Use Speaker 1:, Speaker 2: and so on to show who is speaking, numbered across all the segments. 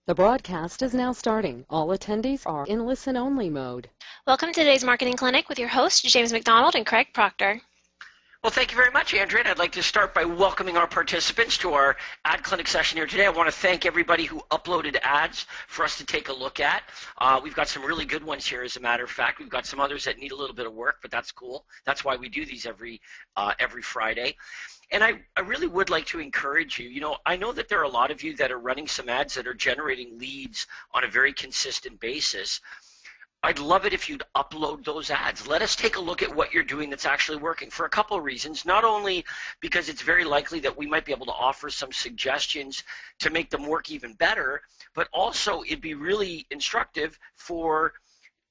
Speaker 1: The broadcast is now starting. All attendees are in listen-only mode.
Speaker 2: Welcome to today's Marketing Clinic with your hosts, James McDonald and Craig Proctor.
Speaker 3: Well, thank you very much, Andrea. And I'd like to start by welcoming our participants to our ad clinic session here today. I want to thank everybody who uploaded ads for us to take a look at. We've got some really good ones here, as a matter of fact. We've got some others that need a little bit of work, but that's cool. That's why we do these every Friday. And I really would like to encourage you. You know, I know that there are a lot of you that are running some ads that are generating leads on a very consistent basis. I'd love it if you'd upload those ads. Let us take a look at what you're doing that's actually working for a couple of reasons. Not only because it's very likely that we might be able to offer some suggestions to make them work even better, but also it'd be really instructive for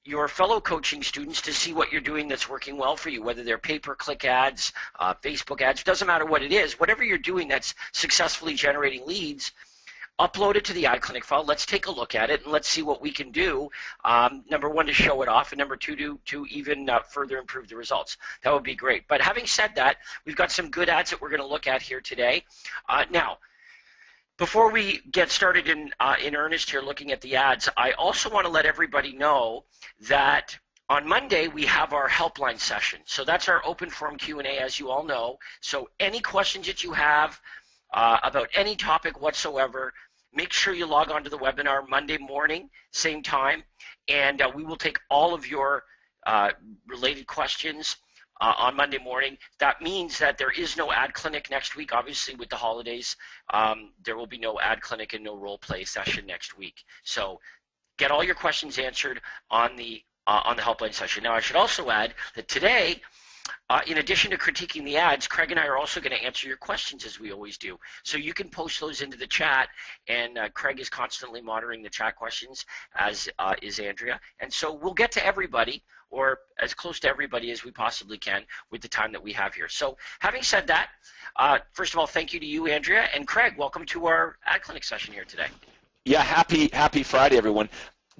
Speaker 3: your fellow coaching students to see what you're doing that's working well for you, whether they're pay-per-click ads, Facebook ads, doesn't matter what it is. Whatever you're doing that's successfully generating leads, upload it to the ad clinic file. Let's take a look at it and let's see what we can do. Number one, to show it off, and number two, to even further improve the results. That would be great. But having said that, we've got some good ads that we're going to look at here today. Now, before we get started in earnest here looking at the ads, I also want to let everybody know that on Monday, we have our helpline session. So that's our open forum Q&A, as you all know. So any questions that you have about any topic whatsoever, make sure you log on to the webinar Monday morning, same time, and we will take all of your related questions on Monday morning. That means that there is no ad clinic next week. Obviously, with the holidays, there will be no ad clinic and no role play session next week. So get all your questions answered on the helpline session. Now, I should also add that today, in addition to critiquing the ads, Craig and I are also going to answer your questions, as we always do. So you can post those into the chat, and Craig is constantly monitoring the chat questions, as is Andrea. And so we'll get to everybody, or as close to everybody as we possibly can with the time that we have here. So having said that, first of all, thank you to you, Andrea, and Craig, welcome to our ad clinic session here today.
Speaker 4: Yeah, happy Friday, everyone.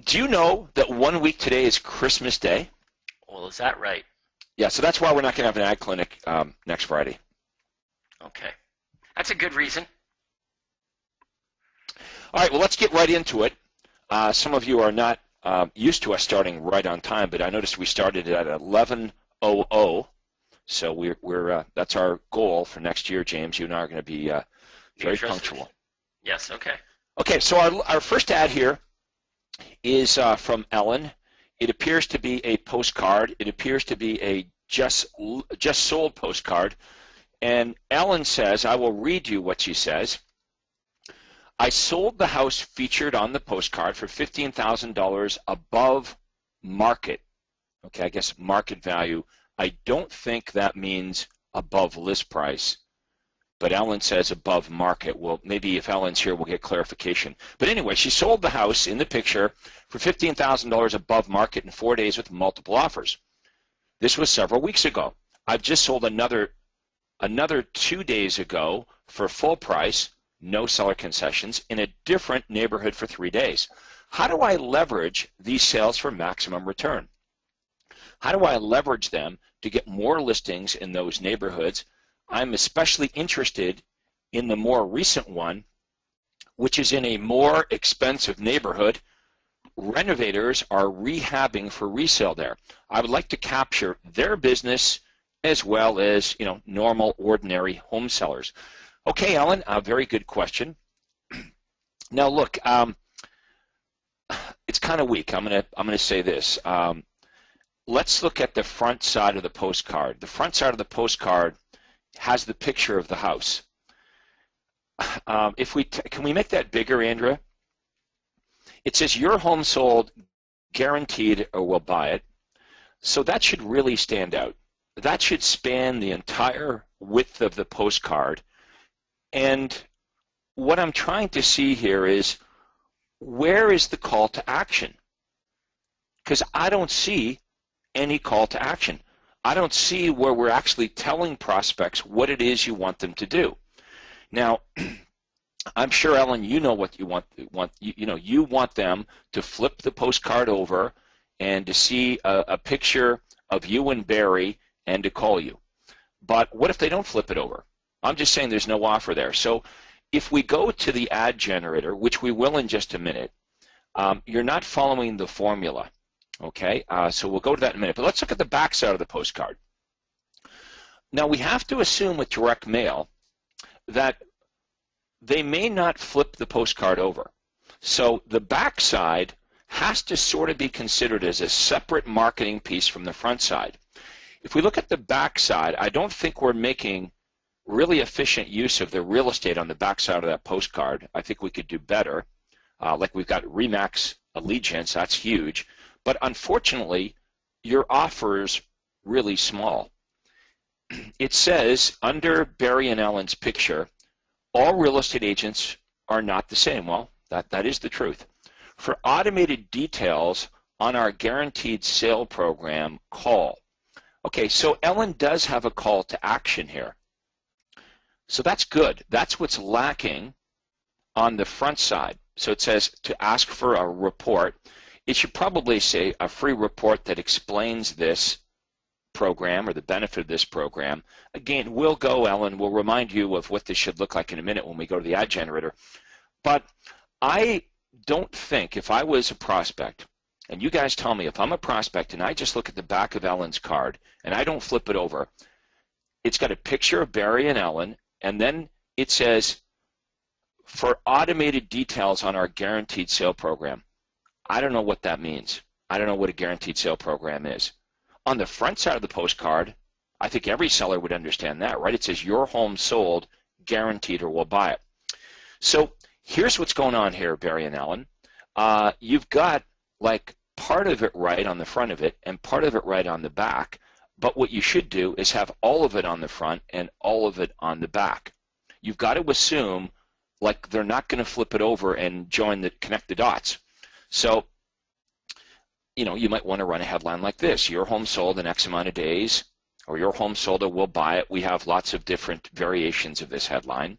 Speaker 4: Do you know that 1 week today is Christmas Day?
Speaker 3: Well, is that right?
Speaker 4: Yeah, so that's why we're not going to have an ad clinic next Friday.
Speaker 3: Okay. That's a good reason.
Speaker 4: All right, well, let's get right into it. Some of you are not used to us starting right on time, but I noticed we started at 11:00, so we're that's our goal for next year, James. You and I are going to be very punctual.
Speaker 3: Yes, okay.
Speaker 4: Okay, so our first ad here is from Ellen. It appears to be a postcard. It appears to be a just sold postcard. And Ellen says, I will read you what she says. I sold the house featured on the postcard for $15,000 above market. Okay, I guess market value. I don't think that means above list price. But Ellen says above market. Well, maybe if Ellen's here, we'll get clarification. But anyway, she sold the house in the picture for $15,000 above market in 4 days with multiple offers. This was several weeks ago. I've just sold another 2 days ago for full price, no seller concessions, in a different neighborhood for 3 days. How do I leverage these sales for maximum return? How do I leverage them to get more listings in those neighborhoods? I'm especially interested in the more recent one, which is in a more expensive neighborhood. Renovators are rehabbing for resale there. I would like to capture their business as well as, normal, ordinary home sellers. Okay, Ellen, a very good question. Now, look, it's kind of weak. I'm gonna say this. Let's look at the front side of the postcard. The front side of the postcard has the picture of the house. Can we make that bigger, Andrea? It says your home sold, guaranteed, or we'll buy it. So that should really stand out. That should span the entire width of the postcard. And what I'm trying to see here is, where is the call to action? Because I don't see any call to action. I don't see where we're actually telling prospects what it is you want them to do. Now, I'm sure, Ellen, you know what you want. You want them to flip the postcard over and to see a picture of you and Barry and to call you. But what if they don't flip it over? I'm just saying there's no offer there. So if we go to the ad generator, which we will in just a minute, you're not following the formula, okay? So we'll go to that in a minute. But let's look at the back side of the postcard. Now, we have to assume with direct mail that they may not flip the postcard over. So the back side has to sort of be considered as a separate marketing piece from the front side. If we look at the back side, I don't think we're making really efficient use of the real estate on the back side of that postcard. I think we could do better. Like we've got Remax Allegiance, that's huge. But unfortunately, your offer's really small. It says under Barry and Ellen's picture, all real estate agents are not the same. Well, that is the truth. For automated details on our guaranteed sale program, call. Okay, so Ellen does have a call to action here. So that's good. That's what's lacking on the front side. So it says to ask for a report. It should probably say a free report that explains this program or the benefit of this program. Again, we'll go, Ellen, we'll remind you of what this should look like in a minute when we go to the ad generator. But I don't think, if I was a prospect, and you guys tell me if I'm a prospect and I just look at the back of Ellen's card and I don't flip it over, it's got a picture of Barry and Ellen, and then it says for automated details on our guaranteed sale program. I don't know what that means. I don't know what a guaranteed sale program is. On the front side of the postcard, I think every seller would understand that, right? It says your home sold, guaranteed, or we'll buy it. So here's what's going on here, Barry and Ellen. You've got like part of it right on the front of it and part of it right on the back. But what you should do is have all of it on the front and all of it on the back. You've got to assume like they're not going to flip it over and connect the dots. So, you know, you might want to run a headline like this: your home sold in X amount of days, or your home sold, or we'll buy it. We have lots of different variations of this headline.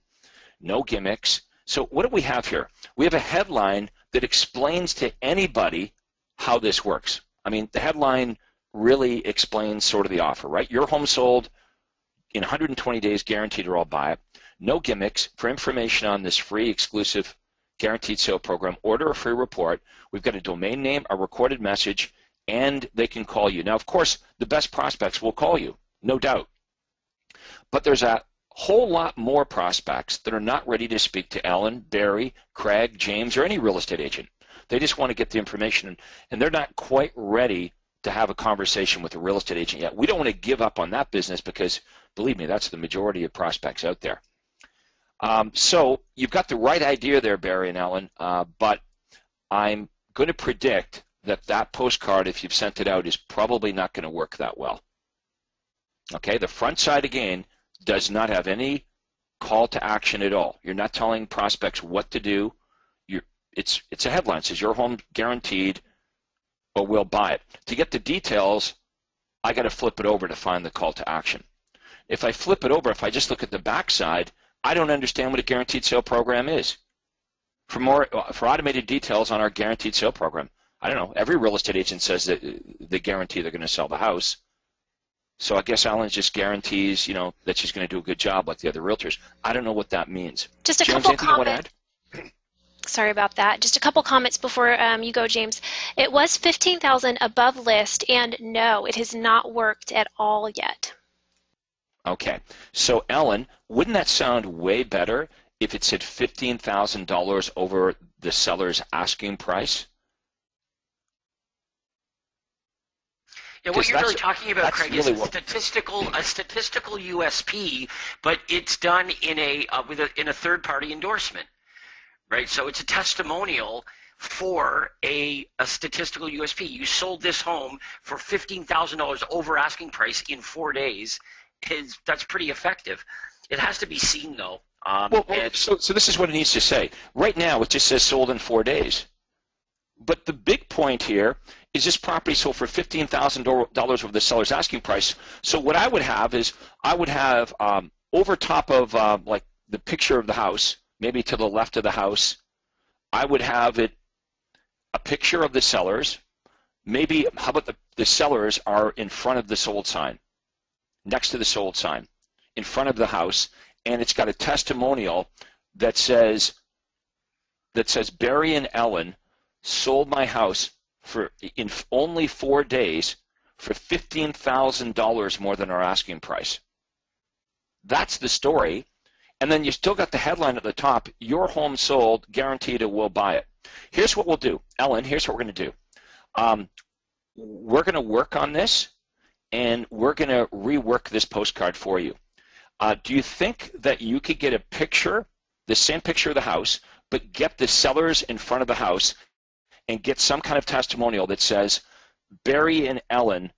Speaker 4: No gimmicks. So what do we have here? We have a headline that explains to anybody how this works. I mean, the headline really explains sort of the offer, right? Your home sold in 120 days, guaranteed, or I'll buy it. No gimmicks. For information on this free, exclusive, guaranteed sale program, order a free report. We've got a domain name, a recorded message, and they can call you. Now, of course, the best prospects will call you, no doubt. But there's a whole lot more prospects that are not ready to speak to Ellen, Barry, Craig, James, or any real estate agent. They just want to get the information, and they're not quite ready to have a conversation with a real estate agent yet. We don't want to give up on that business because, believe me, that's the majority of prospects out there. So you've got the right idea there, Barry and Ellen, but I'm going to predict that that postcard, if you've sent it out, is probably not going to work that well. Okay, the front side, again, does not have any call to action at all. You're not telling prospects what to do. It's a headline. It says your home guaranteed, or we'll buy it. To get the details, I got to flip it over to find the call to action. If I flip it over, if I just look at the back side, I don't understand what a guaranteed sale program is. For automated details on our guaranteed sale program, I don't know. Every real estate agent says that they guarantee they're going to sell the house. So I guess Ellen just guarantees, you know, that she's going to do a good job like the other realtors. I don't know what that means.
Speaker 2: Just a
Speaker 4: James,
Speaker 2: couple
Speaker 4: anything you want to add?
Speaker 2: Sorry about that. Just a couple comments before you go, James. It was 15,000 above list, and no, it has not worked at all yet.
Speaker 4: Okay. So Ellen, wouldn't that sound way better if it said $15,000 over the seller's asking price?
Speaker 3: Yeah, what you're really talking about, Craig,
Speaker 4: really
Speaker 3: is a statistical USP, but it's done in a third-party endorsement, right? So it's a testimonial for a statistical USP. You sold this home for $15,000 over asking price in 4 days. That's pretty effective. It has to be seen, though.
Speaker 4: So this is what it needs to say. Right now, it just says sold in 4 days. But the big point here is this property sold for $15,000 over the seller's asking price. So what I would have is I would have over top of like the picture of the house, maybe to the left of the house, I would have it a picture of the sellers. Maybe how about the sellers are in front of the sold sign, next to the sold sign, in front of the house, and it's got a testimonial that says Barry and Ellen sold my house in only 4 days for $15,000 more than our asking price. That's the story. And then you still got the headline at the top, your home sold, guaranteed it will buy it. Here's what we'll do. Ellen, here's what we're going to do. We're going to work on this, and we're going to rework this postcard for you. Do you think that you could get a picture, the same picture of the house, but get the sellers in front of the house and get some kind of testimonial that says, Barry and Ellen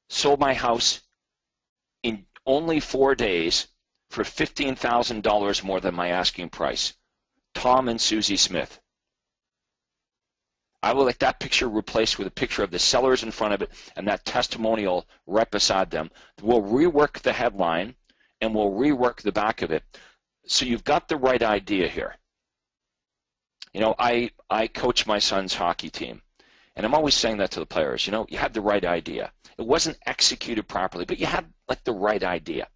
Speaker 4: sold my house in only 4 days for $15,000 more than my asking price. Tom and Susie Smith. I would like that picture replaced with a picture of the sellers in front of it and that testimonial right beside them. We'll rework the headline and we'll rework the back of it. So you've got the right idea here. You know, I coach my son's hockey team, and I'm always saying that to the players. You know, you had the right idea. It wasn't executed properly, but you had like the right idea.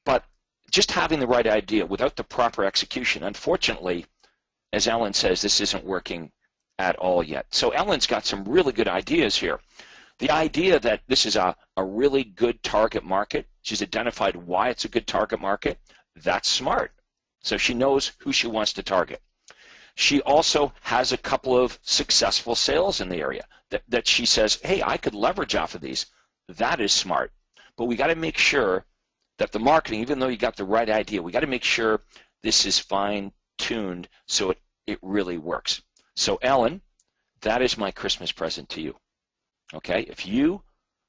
Speaker 4: But just having the right idea without the proper execution, unfortunately, as Ellen says, this isn't working at all yet. So Ellen's got some really good ideas here. The idea that this is a really good target market, she's identified why it's a good target market, that's smart. So she knows who she wants to target. She also has a couple of successful sales in the area that she says, hey, I could leverage off of these. That is smart. But we got to make sure that the marketing, even though you got the right idea, we got to make sure this is fine-tuned so it really works. So Ellen, that is my Christmas present to you. Okay, if you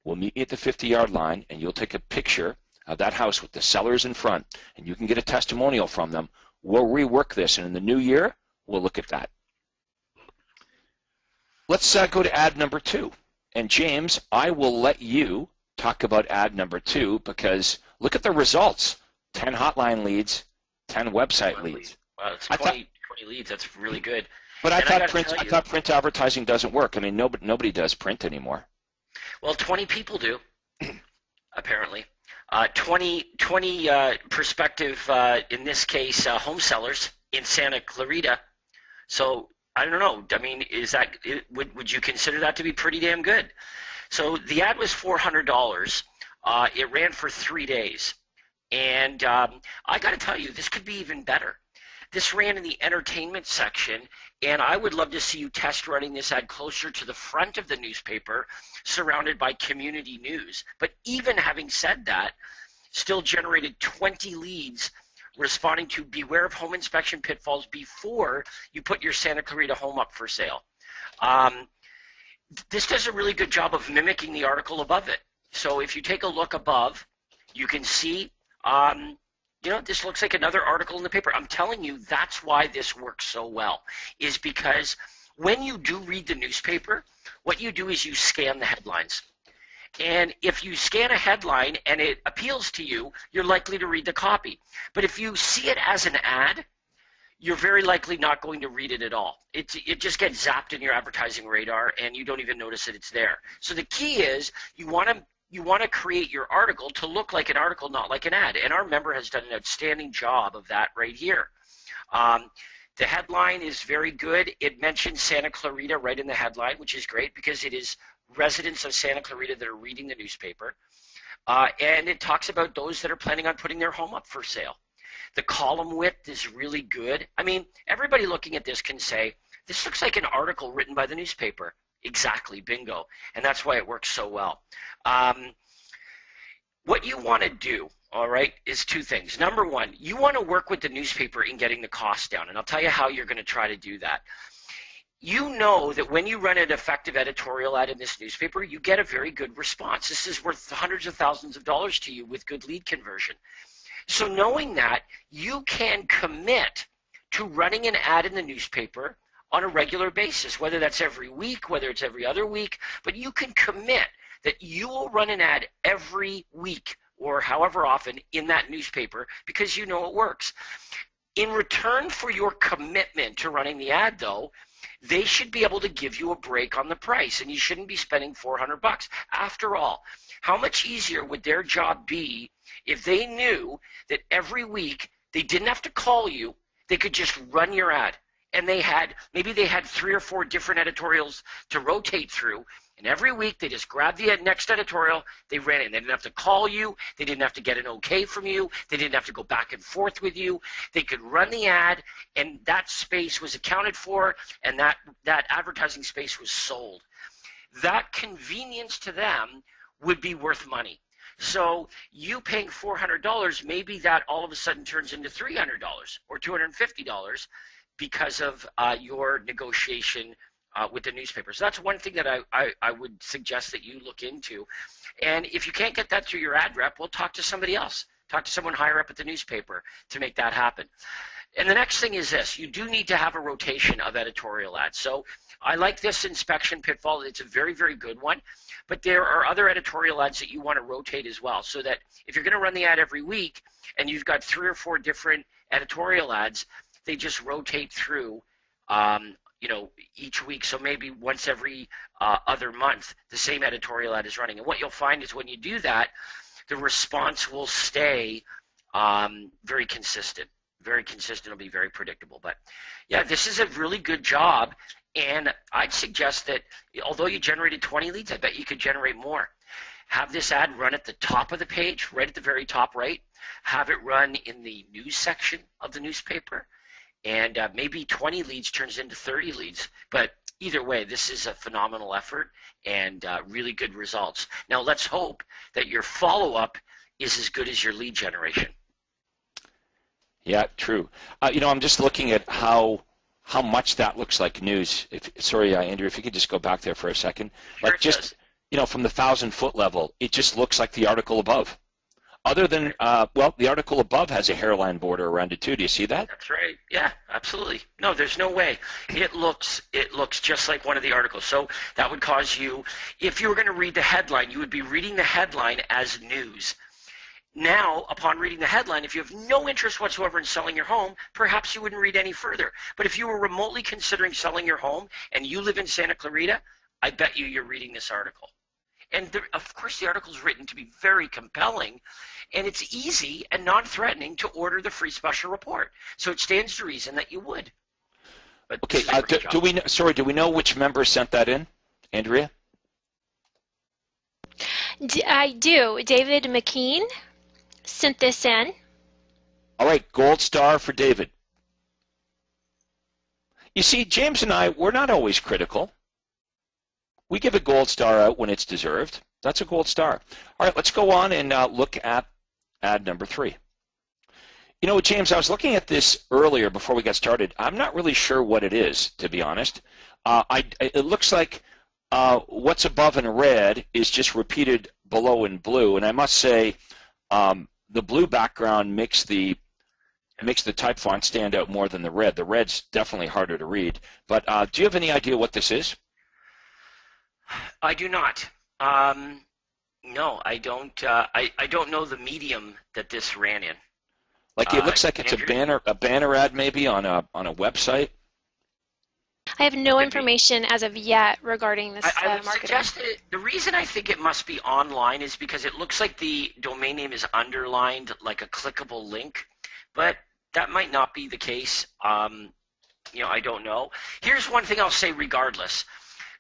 Speaker 4: will meet me at the 50-yard line and you'll take a picture of that house with the sellers in front and you can get a testimonial from them, we'll rework this, and in the new year, we'll look at that. Let's go to ad number 2. And James, I will let you talk about ad number 2 because look at the results. 10 hotline leads, 10 website leads.
Speaker 3: Wow, that's 20 leads. That's really good.
Speaker 4: But I thought print advertising doesn't work. I mean, nobody does print anymore.
Speaker 3: Well, 20 people do, apparently. 20 prospective, in this case, home sellers in Santa Clarita. So I don't know. I mean, would you consider that to be pretty damn good? So the ad was $400. It ran for 3 days, and I got to tell you, this could be even better. This ran in the entertainment section, and I would love to see you test running this ad closer to the front of the newspaper, surrounded by community news. But even having said that, still generated 20 leads responding to beware of home inspection pitfalls before you put your Santa Clarita home up for sale. This does a really good job of mimicking the article above it. So if you take a look above, you can see, you know, this looks like another article in the paper. I'm telling you, that's why this works so well, is because when you do read the newspaper, what you do is you scan the headlines. And if you scan a headline and it appeals to you, you're likely to read the copy. But if you see it as an ad, you're very likely not going to read it at all. It just gets zapped in your advertising radar and you don't even notice that it's there. So the key is you want to create your article to look like an article, not like an ad. And our member has done an outstanding job of that right here. The headline is very good. It mentions Santa Clarita right in the headline, which is great because it is residents of Santa Clarita that are reading the newspaper. And it talks about those that are planning on putting their home up for sale. The column width is really good. I mean, everybody looking at this can say, this looks like an article written by the newspaper. Exactly, bingo. And that's why it works so well. What you want to do, all right, is 2 things. Number 1, you want to work with the newspaper in getting the cost down. And I'll tell you how you're going to try to do that. You know that when you run an effective editorial ad in this newspaper, you get a very good response. This is worth hundreds of thousands of dollars to you with good lead conversion. So knowing that, you can commit to running an ad in the newspaper on a regular basis, whether that's every week, whether it's every other week, but you can commit that you will run an ad every week or however often in that newspaper because you know it works. In return for your commitment to running the ad, though, they should be able to give you a break on the price, and you shouldn't be spending $400. After all, how much easier would their job be if they knew that every week they didn't have to call you, They could just run your ad. And maybe they had 3 or 4 different editorials to rotate through. And every week they just grabbed the next editorial, they ran it. They didn't have to call you. They didn't have to get an okay from you. They didn't have to go back and forth with you. They could run the ad, and that space was accounted for, and that advertising space was sold. That convenience to them would be worth money. So you paying $400, maybe that all of a sudden turns into $300 or $250 because of your negotiation with the newspapers. So that's one thing that I would suggest that you look into. And if you can't get that through your ad rep, well, talk to somebody else. Talk to someone higher up at the newspaper to make that happen. And the next thing is this. You do need to have a rotation of editorial ads. So I like this inspection pitfall. It's a very, very good one. But there are other editorial ads that you want to rotate as well, so that if you're going to run the ad every week and you've got 3 or 4 different editorial ads, they just rotate through each week. So maybe once every other month, the same editorial ad is running. And what you'll find is when you do that, the response will stay very consistent. Very consistent. It'll be very predictable. But yeah, this is a really good job. And I'd suggest that although you generated 20 leads, I bet you could generate more. Have this ad run at the top of the page, right at the very top right. Have it run in the news section of the newspaper. And maybe 20 leads turns into 30 leads. But either way, this is a phenomenal effort and really good results. Now, let's hope that your follow-up is as good as your lead generation.
Speaker 4: Yeah, true. I'm just looking at how much that looks like news. Sorry, Andrew, if you could just go back there for a second.
Speaker 3: Sure,
Speaker 4: like just, from the 1,000-foot level, it just looks like the article above. Other than, the article above has a hairline border around it too. Do you see that?
Speaker 3: That's right. Yeah, absolutely. No, there's no way. It looks just like one of the articles. So that would cause you, if you were going to read the headline, you would be reading the headline as news. Now, upon reading the headline, if you have no interest whatsoever in selling your home, perhaps you wouldn't read any further. But if you were remotely considering selling your home and you live in Santa Clarita, I bet you're reading this article. And of course, the article is written to be very compelling, and it's easy and non-threatening to order the free special report. So it stands to reason that you would. But
Speaker 4: okay. Do we know which member sent that in, Andrea?
Speaker 2: I do. David McKean sent this in.
Speaker 4: All right, gold star for David. You see, James and I, we're not always critical. We give a gold star out when it's deserved. That's a gold star. All right, let's go on and look at ad number 3. James, I was looking at this earlier before we got started. I'm not really sure what it is, to be honest. It looks like what's above in red is just repeated below in blue, and I must say the blue background makes the type font stand out more than the red. The red's definitely harder to read. But do you have any idea what this is?
Speaker 3: I do not. No, I don't. I don't know the medium that this ran in.
Speaker 4: Like it looks like it's
Speaker 3: Andrew?
Speaker 4: a banner ad maybe on a website.
Speaker 2: I have no information as of yet regarding this
Speaker 3: I would
Speaker 2: marketer.
Speaker 3: suggest that the reason I think it must be online is because it looks like the domain name is underlined like a clickable link, but that might not be the case. I don't know. Here's one thing I'll say regardless.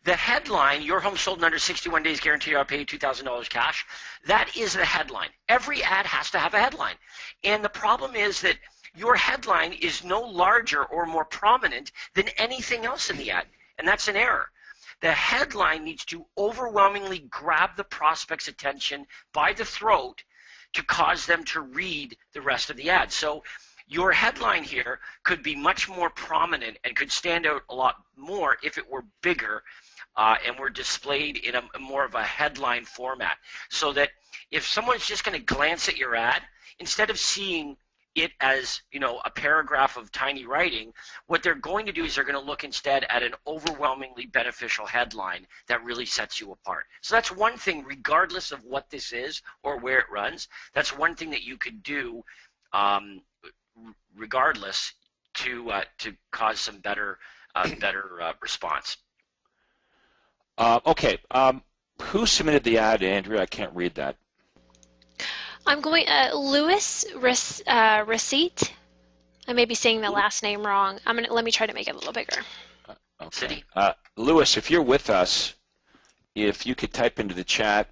Speaker 3: The headline, your home sold in under 61 days, guaranteed I'll pay you $2,000 cash, that is the headline. Every ad has to have a headline. And the problem is that your headline is no larger or more prominent than anything else in the ad, and that's an error. The headline needs to overwhelmingly grab the prospect's attention by the throat to cause them to read the rest of the ad. So your headline here could be much more prominent and could stand out a lot more if it were bigger and were displayed in a more of a headline format, so that if someone's just going to glance at your ad, instead of seeing it as a paragraph of tiny writing, what they're going to do is they're going to look instead at an overwhelmingly beneficial headline that really sets you apart. So that's one thing, regardless of what this is or where it runs. That's one thing that you could do regardless to cause some better response.
Speaker 4: Okay. Who submitted the ad, Andrew? I can't read that.
Speaker 2: I'm going Louis Receipt. I may be saying the last name wrong. Let me try to make it a little bigger.
Speaker 4: Okay.
Speaker 3: City.
Speaker 4: Lewis, if you're with us, if you could type into the chat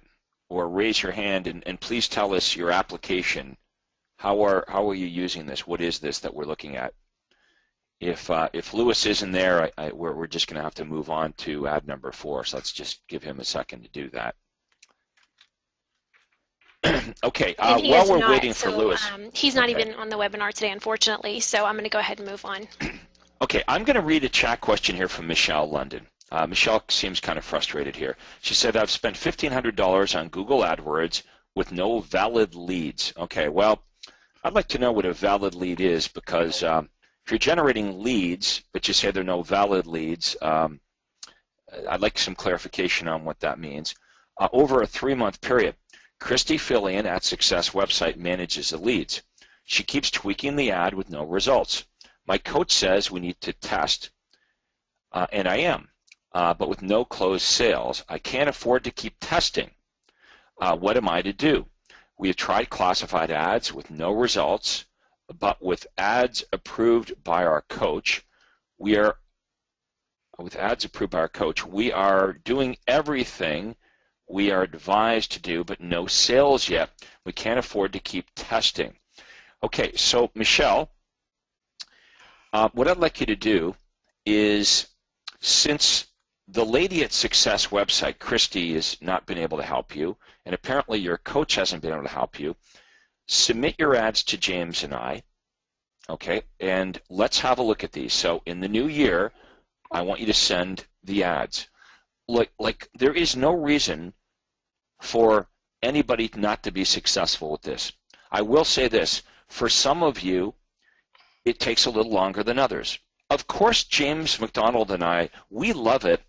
Speaker 4: or raise your hand and please tell us your application. How are you using this? What is this that we're looking at? If Lewis isn't there, we're just going to have to move on to ad number 4. So let's just give him a second to do that. Okay. While we're waiting for Lewis,
Speaker 2: he's not even on the webinar today, unfortunately. So I'm going to go ahead and move on.
Speaker 4: Okay, I'm going to read a chat question here from Michelle London. Michelle seems kind of frustrated here. She said, I've spent $1,500 on Google AdWords with no valid leads. Okay, well, I'd like to know what a valid lead is, because if you're generating leads, but you say there are no valid leads, I'd like some clarification on what that means. Over a 3-month period, Christy Fillion at Success Website manages the leads. She keeps tweaking the ad with no results. My coach says we need to test, and I am, but with no closed sales. I can't afford to keep testing. What am I to do? We have tried classified ads with no results, but with ads approved by our coach, we are doing everything we are advised to do, but no sales yet. We can't afford to keep testing. Okay, so Michelle, what I'd like you to do is, since the lady at Success Website, Christy, has not been able to help you, and apparently your coach hasn't been able to help you, submit your ads to James and I, okay, and let's have a look at these. So in the new year, I want you to send the ads. Like there is no reason for anybody not to be successful with this. I will say this, for some of you, it takes a little longer than others. Of course, James McDonald and I, we love it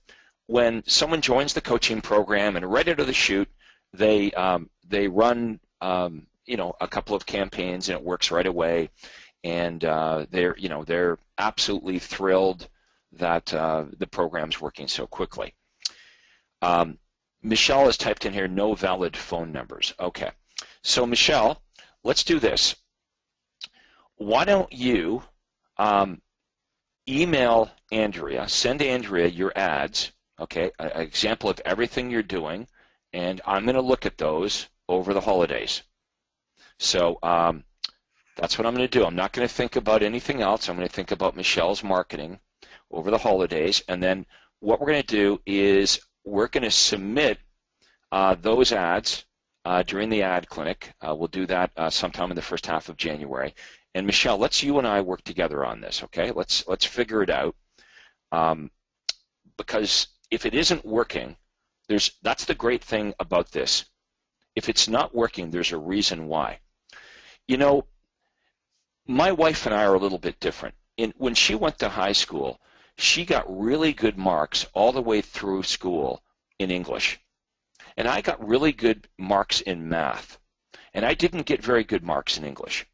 Speaker 4: when someone joins the coaching program and right out of the chute, they run a couple of campaigns and it works right away, and they're absolutely thrilled that the program's working so quickly. Michelle has typed in here, no valid phone numbers. Okay, so Michelle, let's do this. Why don't you email Andrea, send Andrea your ads, okay, an example of everything you're doing, and I'm going to look at those over the holidays. So that's what I'm going to do. I'm not going to think about anything else. I'm going to think about Michelle's marketing over the holidays, and then what we're going to do is we're going to submit those ads during the ad clinic. We'll do that sometime in the first half of January. And Michelle, let's you and I work together on this, okay? Let's figure it out, because if it isn't working, that's the great thing about this. If it's not working, there's a reason why. You know, my wife and I are a little bit different. When she went to high school, she got really good marks all the way through school in English. And I got really good marks in math. And I didn't get very good marks in English.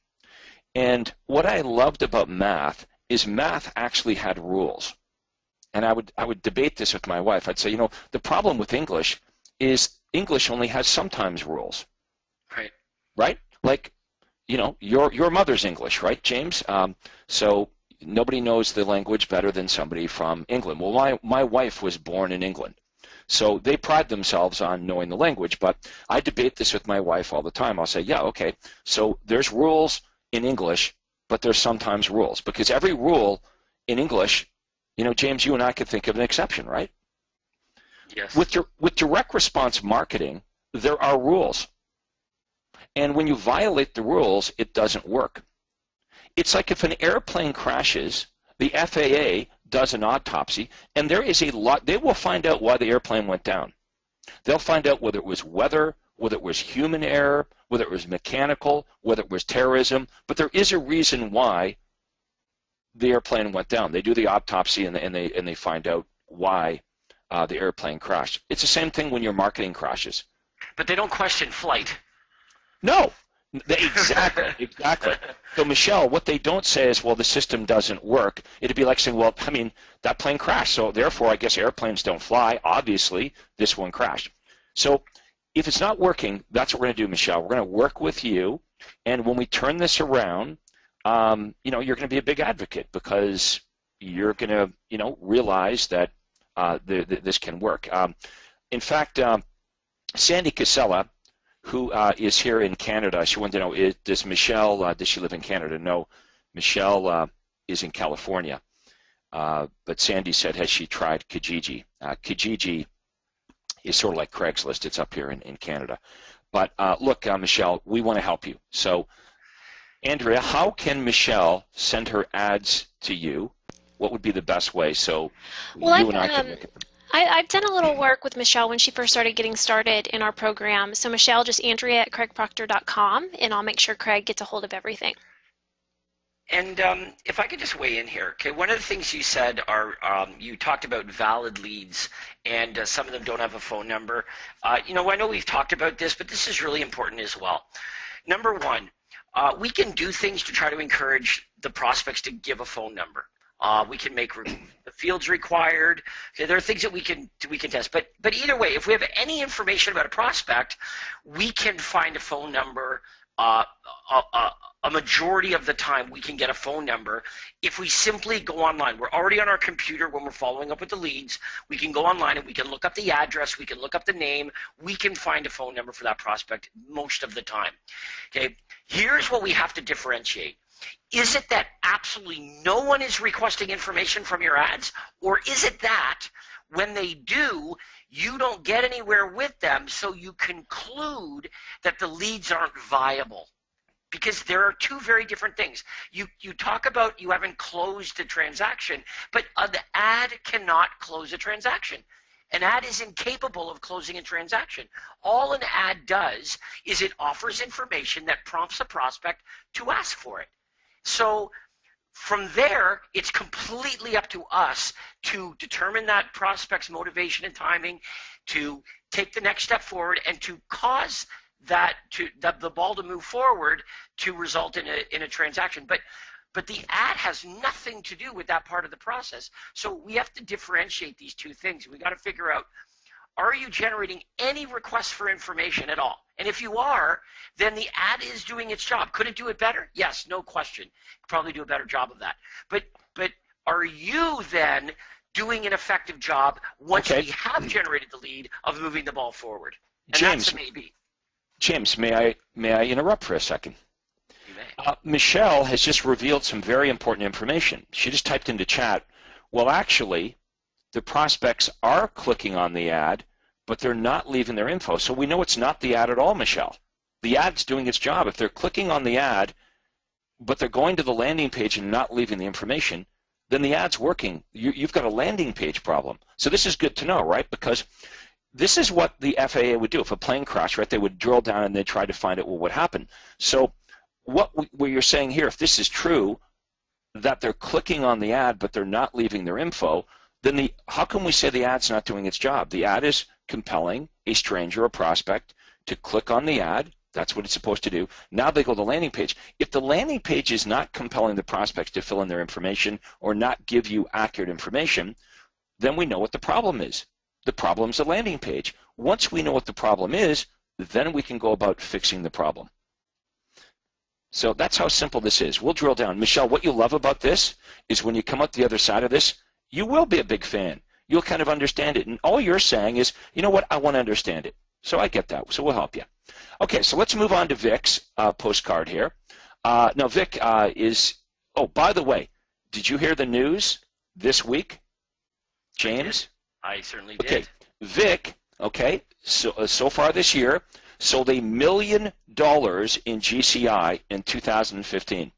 Speaker 4: And what I loved about math is math actually had rules. And I would debate this with my wife. I'd say, the problem with English is English only has sometimes rules.
Speaker 3: Right.
Speaker 4: Right? Like, your mother's English, right, James? So nobody knows the language better than somebody from England. Well, my wife was born in England. So they pride themselves on knowing the language, but I debate this with my wife all the time. I'll say, yeah, okay, so there's rules in English, but there's sometimes rules, because every rule in English, James, you and I could think of an exception, right?
Speaker 3: Yes.
Speaker 4: With direct response marketing, there are rules. And when you violate the rules, it doesn't work. It's like if an airplane crashes, the FAA does an autopsy, and there is a lot, they will find out why the airplane went down. They'll find out whether it was weather, whether it was human error, whether it was mechanical, whether it was terrorism, but there is a reason why the airplane went down. They do the autopsy and they find out why the airplane crashed. It's the same thing when your marketing crashes.
Speaker 3: But they don't question flight.
Speaker 4: No, exactly. So Michelle, what they don't say is, well, the system doesn't work. It'd be like saying, well, that plane crashed, so therefore I guess airplanes don't fly. Obviously, this one crashed. So if it's not working, that's what we're going to do, Michelle. We're going to work with you, and when we turn this around, you're going to be a big advocate because you're going to, realize that this can work. In fact, Sandy Casella, who is here in Canada, she wanted to know, does Michelle, does she live in Canada? No, Michelle is in California. But Sandy said, has she tried Kijiji? Kijiji is sort of like Craigslist. It's up here in Canada. But look, Michelle, we want to help you. So, Andrea, how can Michelle send her ads to you? What would be the best way so you and I can make it?
Speaker 2: I've done a little work with Michelle when she first started getting started in our program. So Michelle, just Andrea at craigproctor.com, and I'll make sure Craig gets a hold of everything.
Speaker 3: And if I could just weigh in here, okay, one of the things you said are you talked about valid leads, and some of them don't have a phone number. I know we've talked about this, but this is really important as well. Number one, we can do things to try to encourage the prospects to give a phone number. We can make the fields required. Okay, there are things that we can test. But either way, if we have any information about a prospect, we can find a phone number. A majority of the time, we can get a phone number if we simply go online. We're already on our computer when we're following up with the leads. We can go online and we can look up the address. We can look up the name. We can find a phone number for that prospect most of the time. Okay, here's what we have to differentiate. Is it that absolutely no one is requesting information from your ads? Or is it that when they do, you don't get anywhere with them, so you conclude that the leads aren't viable? Because there are two very different things. You talk about you haven't closed a transaction, but the ad cannot close a transaction. An ad is incapable of closing a transaction. All an ad does is it offers information that prompts a prospect to ask for it. So from there, it's completely up to us to determine that prospect's motivation and timing, to take the next step forward, and to cause the ball to move forward to result in a transaction. But the ad has nothing to do with that part of the process. So we have to differentiate these two things. We got to figure out, are you generating any requests for information at all? And if you are, then the ad is doing its job. Could it do it better? Yes, no question. Probably do a better job of that. But are you then doing an effective job once we have generated the lead of moving the ball forward? And
Speaker 4: James,
Speaker 3: that's a maybe.
Speaker 4: James, may I interrupt for a second?
Speaker 3: You may.
Speaker 4: Michelle has just revealed some very important information. She just typed into chat, well, actually, the prospects are clicking on the ad, but they're not leaving their info. So we know it's not the ad at all, Michelle. The ad's doing its job. If they're clicking on the ad, but they're going to the landing page and not leaving the information, then the ad's working. You've got a landing page problem. So this is good to know, right? Because this is what the FAA would do. If a plane crashed, right, they would drill down and they'd try to find out, well, what happened. So what you're saying here, if this is true, that they're clicking on the ad but they're not leaving their info, then how can we say the ad's not doing its job? The ad is compelling a stranger, a prospect, to click on the ad. That's what it's supposed to do. Now they go to the landing page. If the landing page is not compelling the prospects to fill in their information or not give you accurate information, then we know what the problem is. The problem's a landing page. Once we know what the problem is, then we can go about fixing the problem. So that's how simple this is. We'll drill down. Michelle, what you love about this is when you come out the other side of this, you will be a big fan. You'll kind of understand it. And all you're saying is, you know what, I want to understand it. So I get that. So we'll help you. Okay, so let's move on to Vic's postcard here. Now, Vic is, oh, by the way, did you hear the news this week, James?
Speaker 3: I certainly did.
Speaker 4: Okay, Vic, okay, so far this year, sold $1 million in GCI in 2015.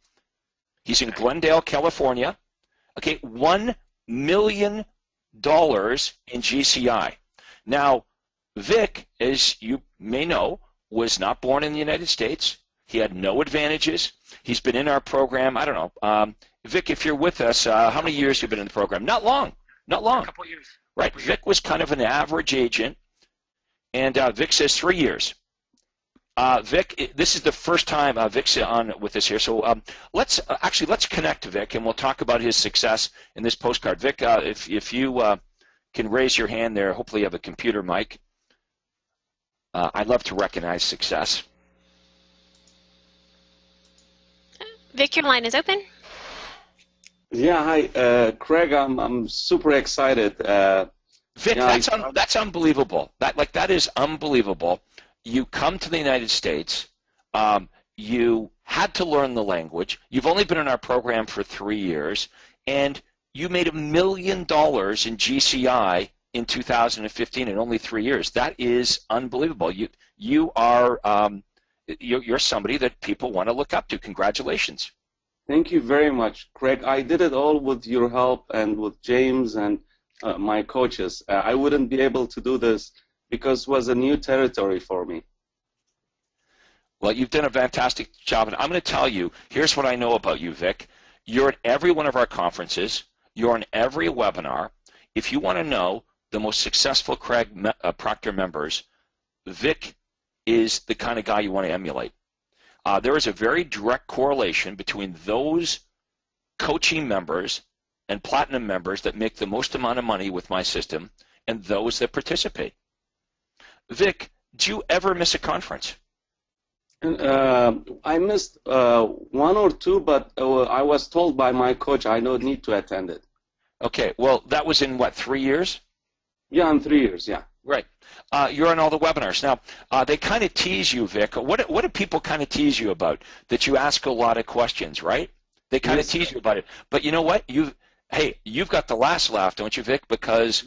Speaker 4: He's in Glendale, California. Okay, $1 million in GCI. Now, Vic, as you may know, was not born in the United States. He had no advantages. He's been in our program, I don't know. Vic, if you're with us, how many years have you been in the program? Not long. Not long.
Speaker 3: A couple years.
Speaker 4: Right. Vic was kind of an average agent, and Vic says 3 years. Vic, this is the first time Vic's on with us here, so let's connect Vic, and we'll talk about his success in this postcard. Vic, if you can raise your hand there, hopefully you have a computer mic. I'd love to recognize success.
Speaker 2: Vic, your line is open.
Speaker 5: Yeah, hi, Craig. I'm super excited.
Speaker 4: Vic,
Speaker 5: Yeah,
Speaker 4: that's unbelievable. That is unbelievable. You come to the United States. You had to learn the language. You've only been in our program for 3 years, and you made $1 million in GCI in 2015 in only 3 years. That is unbelievable. You're somebody that people want to look up to. Congratulations.
Speaker 5: Thank you very much, Craig. I did it all with your help and with James and my coaches. I wouldn't be able to do this because it was a new territory for me.
Speaker 4: Well, you've done a fantastic job, and I'm going to tell you, here's what I know about you, Vic. You're at every one of our conferences. You're on every webinar. If you want to know the most successful Craig Proctor members, Vic is the kind of guy you want to emulate. There is a very direct correlation between those coaching members and platinum members that make the most amount of money with my system and those that participate. Vic, do you ever miss a conference?
Speaker 5: I missed one or two, but I was told by my coach I don't need to attend it.
Speaker 4: Okay, well, that was in what, 3 years?
Speaker 5: Yeah, in 3 years, yeah.
Speaker 4: Right. You're on all the webinars. Now, they kind of tease you, Vic. What do people kind of tease you about? That you ask a lot of questions, right? They kind of tease you about it. But you know what? You've got the last laugh, don't you, Vic? Because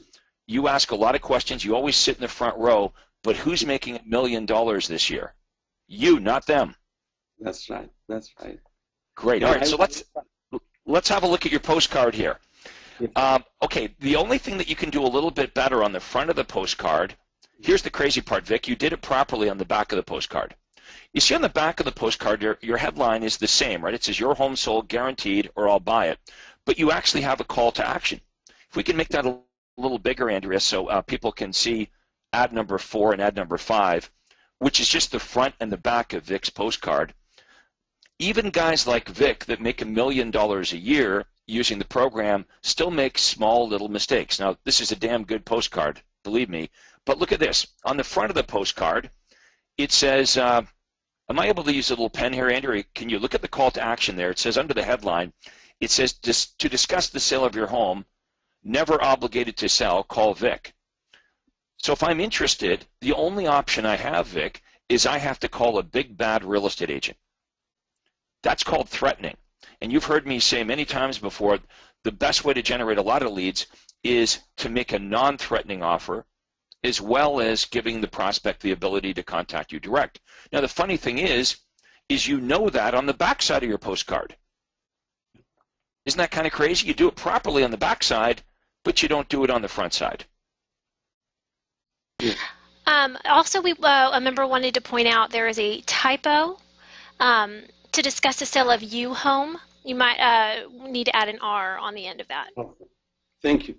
Speaker 4: you ask a lot of questions. You always sit in the front row. But who's making $1 million this year? You, not them.
Speaker 5: That's right. That's right.
Speaker 4: Great. All right. So let's have a look at your postcard here. Okay, the only thing that you can do a little bit better on the front of the postcard, here's the crazy part, Vic. You did it properly on the back of the postcard. You see on the back of the postcard, your headline is the same, right? It says, your home sold guaranteed or I'll buy it. But you actually have a call to action. If we can make that a little bigger, Andrea, so people can see ad number 4 and ad number 5, which is just the front and the back of Vic's postcard. Even guys like Vic that make $1 million a year using the program still make small little mistakes. Now, this is a damn good postcard, believe me. But look at this. On the front of the postcard, it says, am I able to use a little pen here, Andrew? Can you look at the call to action there? It says under the headline, it says, to discuss the sale of your home, never obligated to sell, call Vic. So if I'm interested, the only option I have, Vic, is I have to call a big, bad real estate agent. That's called threatening. And you've heard me say many times before, the best way to generate a lot of leads is to make a non-threatening offer, as well as giving the prospect the ability to contact you direct. Now, the funny thing is you know that on the back side of your postcard. Isn't that kind of crazy? You do it properly on the back side, but you don't do it on the front side.
Speaker 2: Also, a member wanted to point out there is a typo. To discuss the sale of you home, you might need to add an R on the end of that.
Speaker 5: Thank you.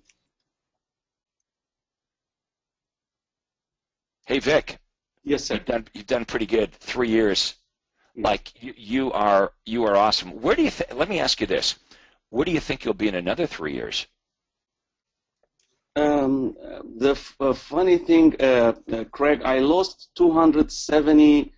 Speaker 4: Hey, Vic.
Speaker 5: Yes, sir.
Speaker 4: You've done pretty good. 3 years.
Speaker 5: Yes.
Speaker 4: Like you are awesome. Where do you let me ask you this? Where do you think you'll be in another 3 years?
Speaker 5: The funny thing, Craig, I lost 270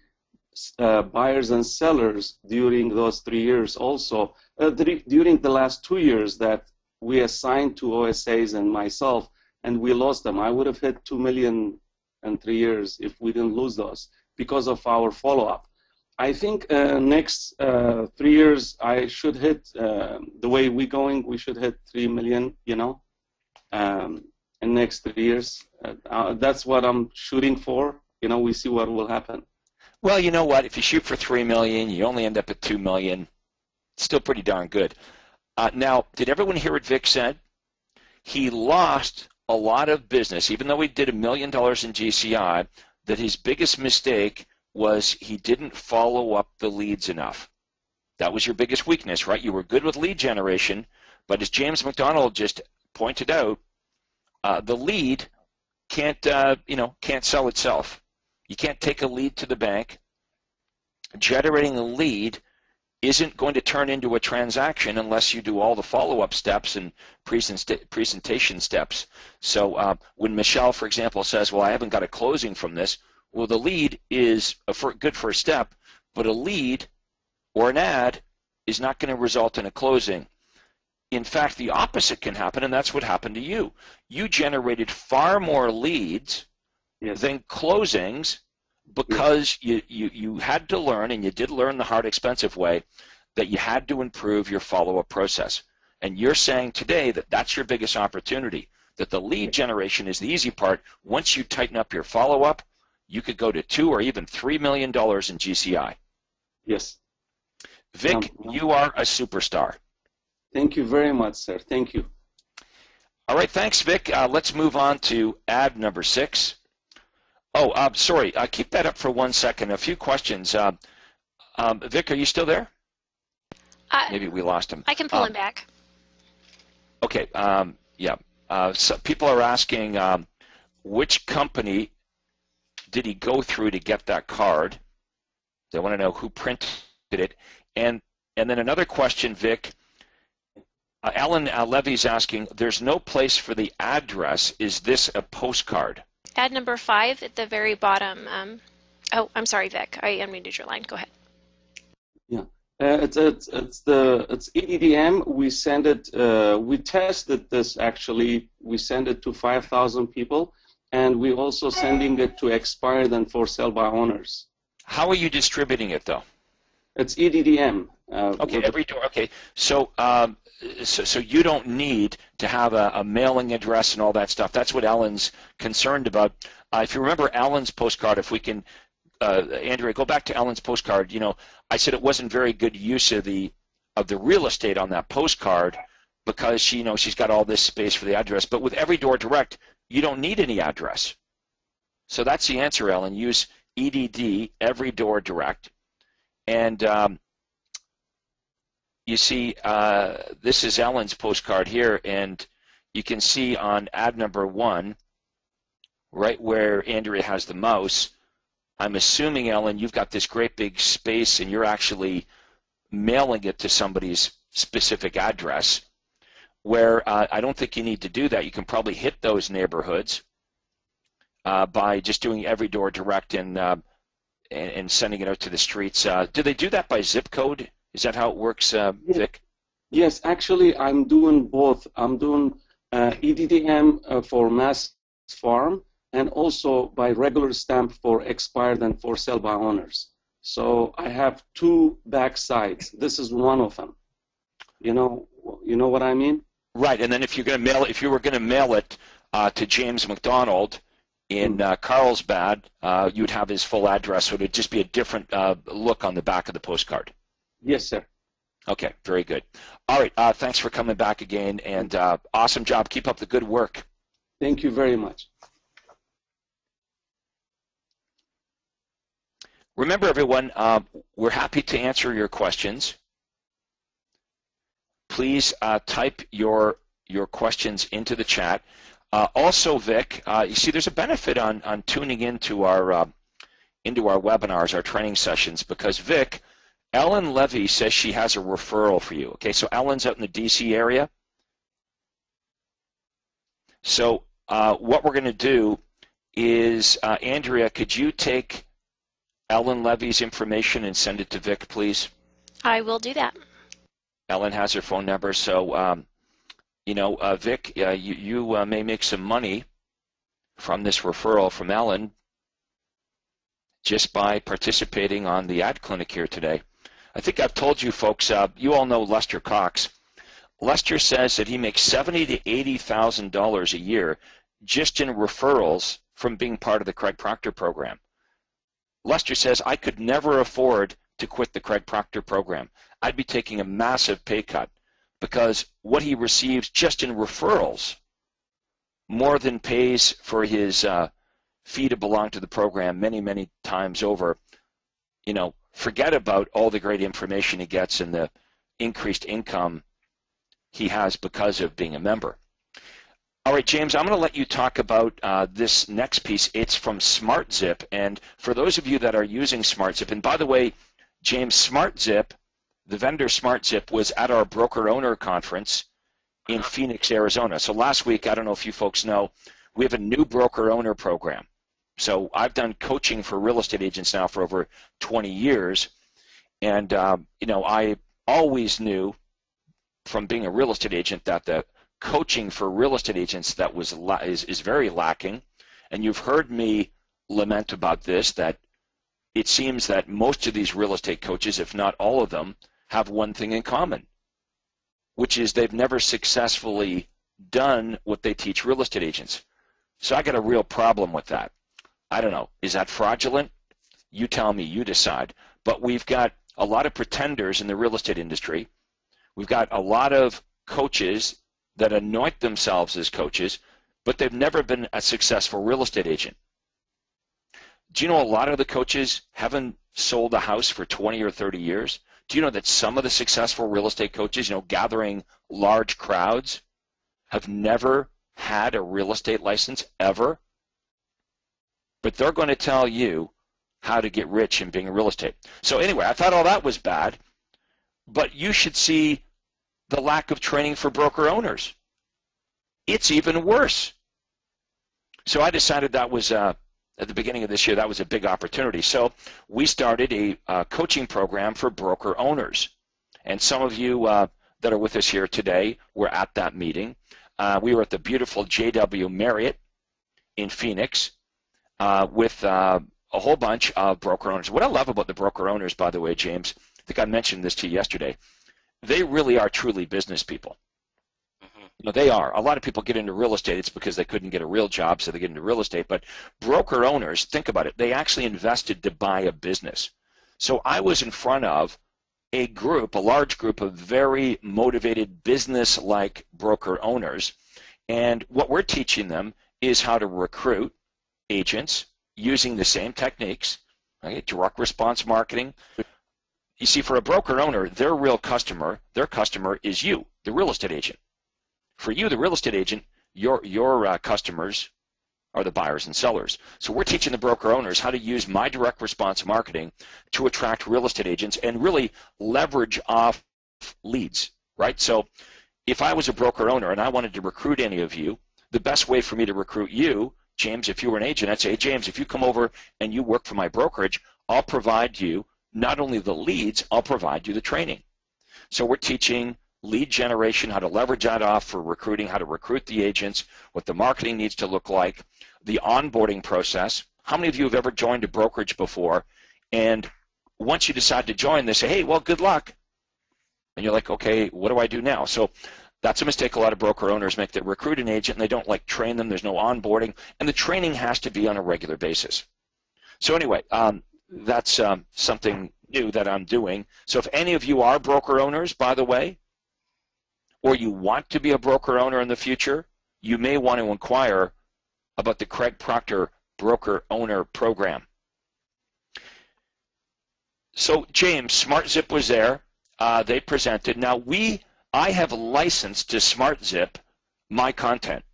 Speaker 5: buyers and sellers during those 3 years also. During the last 2 years that we assigned to OSAs and myself, and we lost them. I would have hit 2 million in 3 years if we didn't lose those because of our follow-up. I think next 3 years I should hit, the way we're going, we should hit 3 million, in next 3 years. That's what I'm shooting for. We see what will happen.
Speaker 4: Well, you know what? If you shoot for 3 million, you only end up at 2 million. It's still pretty darn good. Now, did everyone hear what Vic said? He lost a lot of business, even though he did $1 million in GCI, that his biggest mistake was he didn't follow up the leads enough. That was your biggest weakness, right? You were good with lead generation, but as James McDonald just pointed out, the lead can't sell itself. You can't take a lead to the bank. Generating a lead isn't going to turn into a transaction unless you do all the follow-up steps and presentation steps. So when Michelle, for example, says, well, I haven't got a closing from this, well, the lead is a good first step, but a lead or an ad is not going to result in a closing. In fact, the opposite can happen, and that's what happened to you. You generated far more leads than closings because you had to learn, and you did learn the hard, expensive way, that you had to improve your follow-up process. And you're saying today that that's your biggest opportunity, that the lead generation is the easy part. Once you tighten up your follow-up, you could go to $2 or even $3 million in GCI.
Speaker 5: Yes.
Speaker 4: Vic, you are a superstar.
Speaker 5: Thank you very much, sir. Thank you.
Speaker 4: All right, thanks, Vic. Let's move on to ad number 6. Oh, sorry. Keep that up for 1 second. A few questions. Vic, are you still there? Maybe we lost him.
Speaker 2: I can pull him back.
Speaker 4: Okay. Yeah. So people are asking which company did he go through to get that card? They want to know who printed it. And then another question, Vic. Alan Levy's asking, there's no place for the address. Is this a postcard?
Speaker 2: Ad number 5 at the very bottom. Oh, I'm sorry, Vic. I unmuted your line. Go ahead.
Speaker 5: Yeah. It's EDDM. We send it. We tested this actually. We send it to 5,000 people, and we also sending it to expired and for sale by owners.
Speaker 4: How are you distributing it though?
Speaker 5: It's EDDM.
Speaker 4: Okay, every door. Okay, so so you don't need to have a mailing address and all that stuff. That's what Alan's concerned about. If you remember Alan's postcard, if we can. Andrea, go back to Ellen's postcard. You know, I said it wasn't very good use of the real estate on that postcard because she's got all this space for the address. But with Every Door Direct, you don't need any address. So that's the answer, Ellen. Use EDD, Every Door Direct, and you see this is Ellen's postcard here, and you can see on ad number 1, right where Andrea has the mouse. I'm assuming, Ellen, you've got this great big space and you're actually mailing it to somebody's specific address, where I don't think you need to do that. You can probably hit those neighborhoods by just doing Every Door Direct and sending it out to the streets. Do they do that by zip code? Is that how it works, Vic?
Speaker 5: Yes, actually, I'm doing both. I'm doing EDDM for mass farm, and also by regular stamp for expired and for sale by owners. So I have 2 back sides. This is one of them. You know what I mean?
Speaker 4: Right. And then if you're going to mail it, if you were going to mail it to James McDonald in Carlsbad, you'd have his full address. So it'd just be a different look on the back of the postcard.
Speaker 5: Yes, sir.
Speaker 4: Okay. Very good. All right. Thanks for coming back again, and awesome job. Keep up the good work.
Speaker 5: Thank you very much.
Speaker 4: Remember, everyone, we're happy to answer your questions. Please type your questions into the chat. Also, Vic, you see there's a benefit on tuning into our webinars, our training sessions, because, Vic, Ellen Levy says she has a referral for you. Okay, so Ellen's out in the D.C. area. So what we're going to do is, Andrea, could you take Ellen Levy's information and send it to Vic, please?
Speaker 2: I will do that.
Speaker 4: Ellen has her phone number, so Vic, you may make some money from this referral from Ellen just by participating on the ad clinic here today. I think I've told you folks, you all know Lester Cox. Lester says that he makes $70,000 to $80,000 a year just in referrals from being part of the Craig Proctor program. Lester says, I could never afford to quit the Craig Proctor program. I'd be taking a massive pay cut because what he receives just in referrals more than pays for his fee to belong to the program many, many times over. Forget about all the great information he gets and the increased income he has because of being a member. All right, James, I'm going to let you talk about this next piece. It's from SmartZip, and for those of you that are using SmartZip, and by the way, James, SmartZip, the vendor SmartZip, was at our broker-owner conference in Phoenix, Arizona. So last week, I don't know if you folks know, we have a new broker-owner program. So I've done coaching for real estate agents now for over 20 years, and I always knew from being a real estate agent that the coaching for real estate agents that is very lacking. And you've heard me lament about this, that it seems that most of these real estate coaches, if not all of them, have one thing in common, which is they've never successfully done what they teach real estate agents. So I got a real problem with that. I don't know. Is that fraudulent? You tell me. You decide. But we've got a lot of pretenders in the real estate industry. We've got a lot of coaches that anoint themselves as coaches, but they've never been a successful real estate agent. Do you know a lot of the coaches haven't sold a house for 20 or 30 years? Do you know that some of the successful real estate coaches, gathering large crowds, have never had a real estate license ever? But they're going to tell you how to get rich in being in real estate. So anyway, I thought all that was bad, but you should see the lack of training for broker owners. It's even worse. So I decided that was, at the beginning of this year, that was a big opportunity. So we started a coaching program for broker owners. And some of you that are with us here today were at that meeting. We were at the beautiful JW Marriott in Phoenix with a whole bunch of broker owners. What I love about the broker owners, by the way, James, I think I mentioned this to you yesterday, they really are truly business people. They are. A lot of people get into real estate. It's because they couldn't get a real job, so they get into real estate. But broker owners, think about it. They actually invested to buy a business. So I was in front of a large group of very motivated business-like broker owners. And what we're teaching them is how to recruit agents using the same techniques, okay, direct response marketing. You see, for a broker owner, their customer is you, the real estate agent. For you, the real estate agent, your customers are the buyers and sellers. So we're teaching the broker owners how to use my direct response marketing to attract real estate agents and really leverage off leads, right? So if I was a broker owner and I wanted to recruit any of you, the best way for me to recruit you, James, if you were an agent, I'd say, hey, James, if you come over and you work for my brokerage, I'll provide you not only the leads, I'll provide you the training. So we're teaching lead generation, how to leverage that off for recruiting, how to recruit the agents, what the marketing needs to look like, the onboarding process. How many of you have ever joined a brokerage before, and once you decide to join, they say, hey, well, good luck. And you're like, okay, what do I do now? So that's a mistake a lot of broker owners make. They recruit an agent, and they don't train them. There's no onboarding, and the training has to be on a regular basis. So anyway, that's something new that I'm doing. So if any of you are broker owners, by the way, or you want to be a broker owner in the future, you may want to inquire about the Craig Proctor Broker Owner Program. So James, SmartZip was there. They presented. Now I have licensed to SmartZip my content.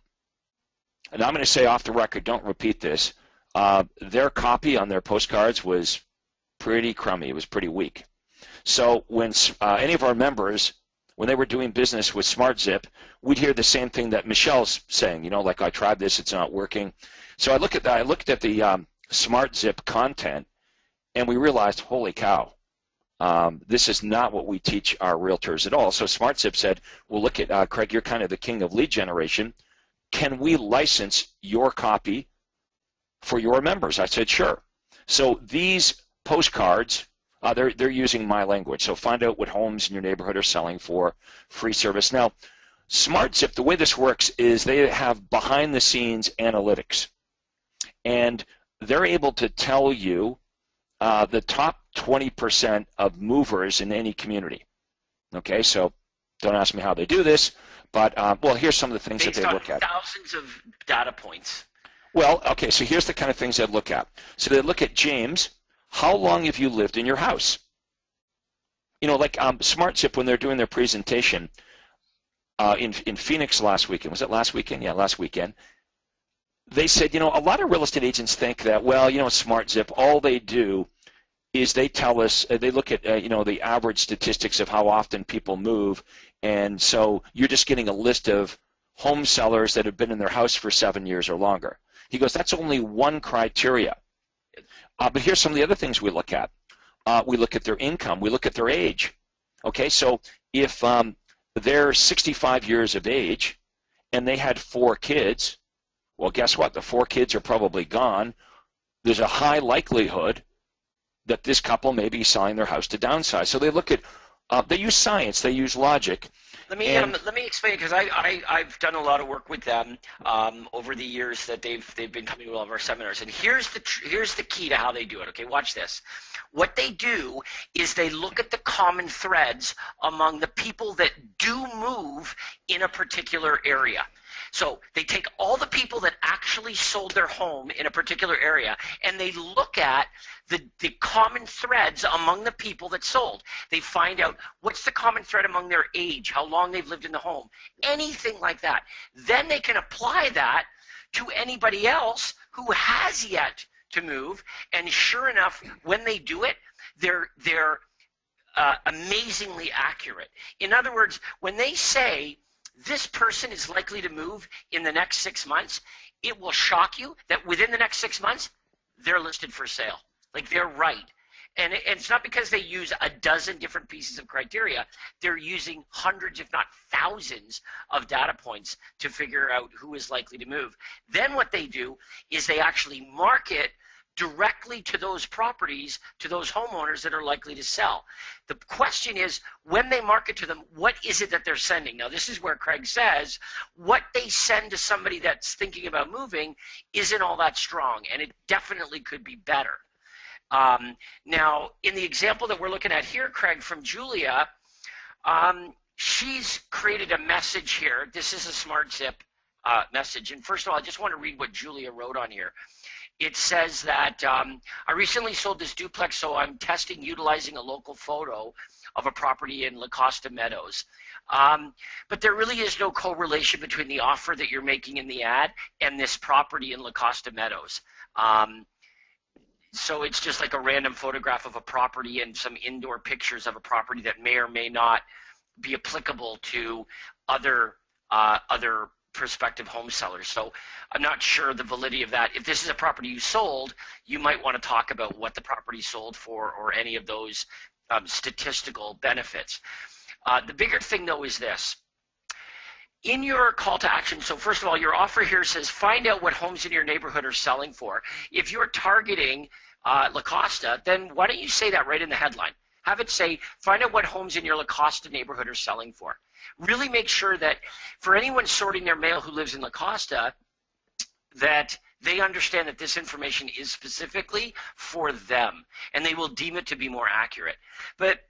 Speaker 4: And I'm going to say off the record, don't repeat this, their copy on their postcards was pretty crummy. It was pretty weak. So when any of our members, when they were doing business with SmartZip, we'd hear the same thing that Michelle's saying, like, I tried this, it's not working. So I looked at the SmartZip content, and we realized, holy cow, this is not what we teach our realtors at all. So SmartZip said, well, look at, Craig, you're kind of the king of lead generation. Can we license your copy for your members? I said, sure. So these postcards, they're using my language. So find out what homes in your neighborhood are selling for, free service. Now, SmartZip, the way this works is they have behind-the-scenes analytics, and they're able to tell you the top 20% of movers in any community. Okay, so don't ask me how they do this, but well, here's some of the things that they look at.
Speaker 3: Thousands of data points.
Speaker 4: Well, okay, so here's the kind of things they look at. So they look at, James, how long have you lived in your house? Like SmartZip, when they're doing their presentation in Phoenix last weekend, was it last weekend? Yeah, last weekend. They said, a lot of real estate agents think that, well, SmartZip, all they do is they tell us, they look at, the average statistics of how often people move, and so you're just getting a list of home sellers that have been in their house for 7 years or longer. He goes, that's only one criteria. But here's some of the other things we look at. We look at their income. We look at their age. Okay, so if they're 65 years of age and they had 4 kids, well, guess what? The 4 kids are probably gone. There's a high likelihood that this couple may be selling their house to downsize. So they look at, they use science, they use logic.
Speaker 3: Let me explain, because I've done a lot of work with them over the years that they've been coming to all of our seminars. And here's the key to how they do it. Okay, watch this. What they do is they look at the common threads among the people that do move in a particular area. So they take all the people that actually sold their home in a particular area, and they look at the common threads among the people that sold. They find out what's the common thread among their age, how long they've lived in the home, anything like that. Then they can apply that to anybody else who has yet to move, and sure enough, when they do it, they're amazingly accurate. In other words, when they say this person is likely to move in the next 6 months, it will shock you that within the next 6 months, they're listed for sale. Like, they're right. And it's not because they use a dozen different pieces of criteria. They're using hundreds, if not thousands, of data points to figure out who is likely to move. Then what they do is they actually market directly to those properties, to those homeowners that are likely to sell. The question is, when they market to them, what is it that they're sending? Now, this is where Craig says what they send to somebody that's thinking about moving isn't all that strong, and it definitely could be better. Now, in the example that we're looking at here, Craig, from Julia, she's created a message here. This is a Smart Zip message. And first of all, I just want to read what Julia wrote on here. It says that I recently sold this duplex, so I'm testing utilizing a local photo of a property in La Costa Meadows. But there really is no correlation between the offer that you're making in the ad and this property in La Costa Meadows. So it's just like a random photograph of a property and some indoor pictures of a property that may or may not be applicable to other prospective home sellers. So I'm not sure the validity of that. If this is a property you sold, you might want to talk about what the property sold for or any of those statistical benefits. The bigger thing, though, is this. In your call to action, so first of all, your offer here says find out what homes in your neighborhood are selling for. If you're targeting La Costa, then why don't you say that right in the headline? Have it say, find out what homes in your La Costa neighborhood are selling for. Really make sure that for anyone sorting their mail who lives in La Costa, that they understand that this information is specifically for them, and they will deem it to be more accurate. But,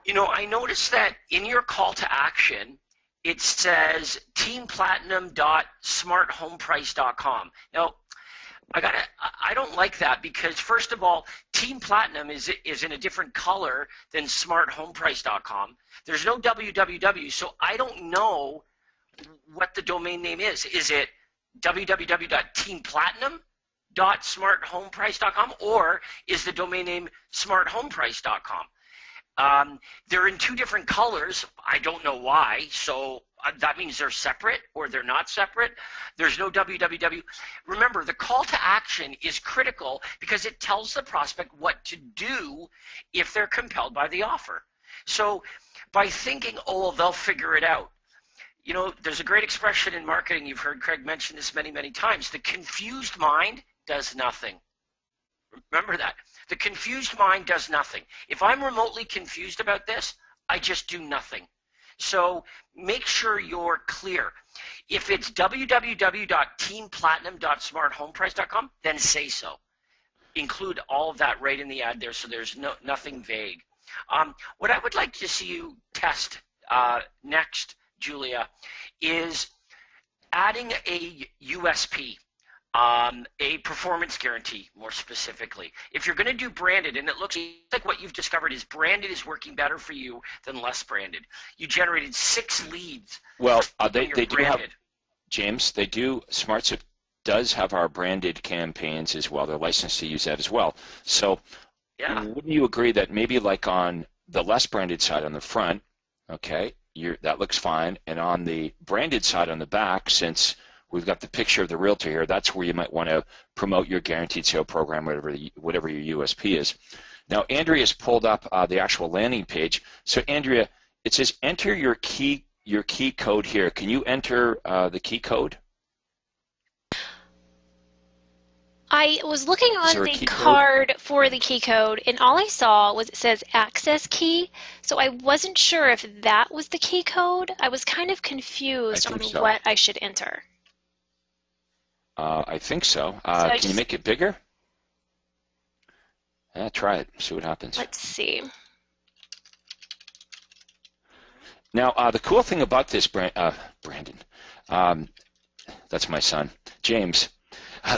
Speaker 3: you know, I noticed that in your call to action, it says teamplatinum.smarthomeprice.com. Now, I don't like that because, first of all, Team Platinum is in a different color than smarthomeprice.com. There's no www, so I don't know what the domain name is. Is it www.teamplatinum.smarthomeprice.com, or is the domain name smarthomeprice.com? They're in two different colors. I don't know why, so that means they're separate or they're not separate. There's no www. Remember, the call to action is critical because it tells the prospect what to do if they're compelled by the offer. So by thinking, oh, well, they'll figure it out. You know, there's a great expression in marketing. You've heard Craig mention this many, many times. The confused mind does nothing. Remember that. The confused mind does nothing. If I'm remotely confused about this, I just do nothing. So make sure you're clear. If it's www.teamplatinum.smarthomeprice.com, then say so. Include all of that right in the ad there so there's nothing vague. What I would like to see you test next, Julia, is adding a USP. A performance guarantee, more specifically. If you're going to do branded, and it looks like what you've discovered is branded is working better for you than less branded. You generated 6 leads.
Speaker 4: Well, they do have, James, they do, SmartZip does have our branded campaigns as well. They're licensed to use that as well. So yeah. Wouldn't you agree that maybe like on the less branded side on the front, okay, that looks fine, and on the branded side on the back, since we've got the picture of the realtor here, that's where you might want to promote your guaranteed sale program, whatever your USP is. Now, Andrea's pulled up the actual landing page. So, Andrea, it says enter your key code here. Can you enter the key code?
Speaker 2: I was looking on the
Speaker 4: key
Speaker 2: card for the key code, and all I saw was it says access key. So I wasn't sure if that was the key code. I was kind of confused on what I should enter.
Speaker 4: I think so. Can you make it bigger? Try it. See what happens.
Speaker 2: Let's see.
Speaker 4: Now, the cool thing about this, Brandon, that's my son, James.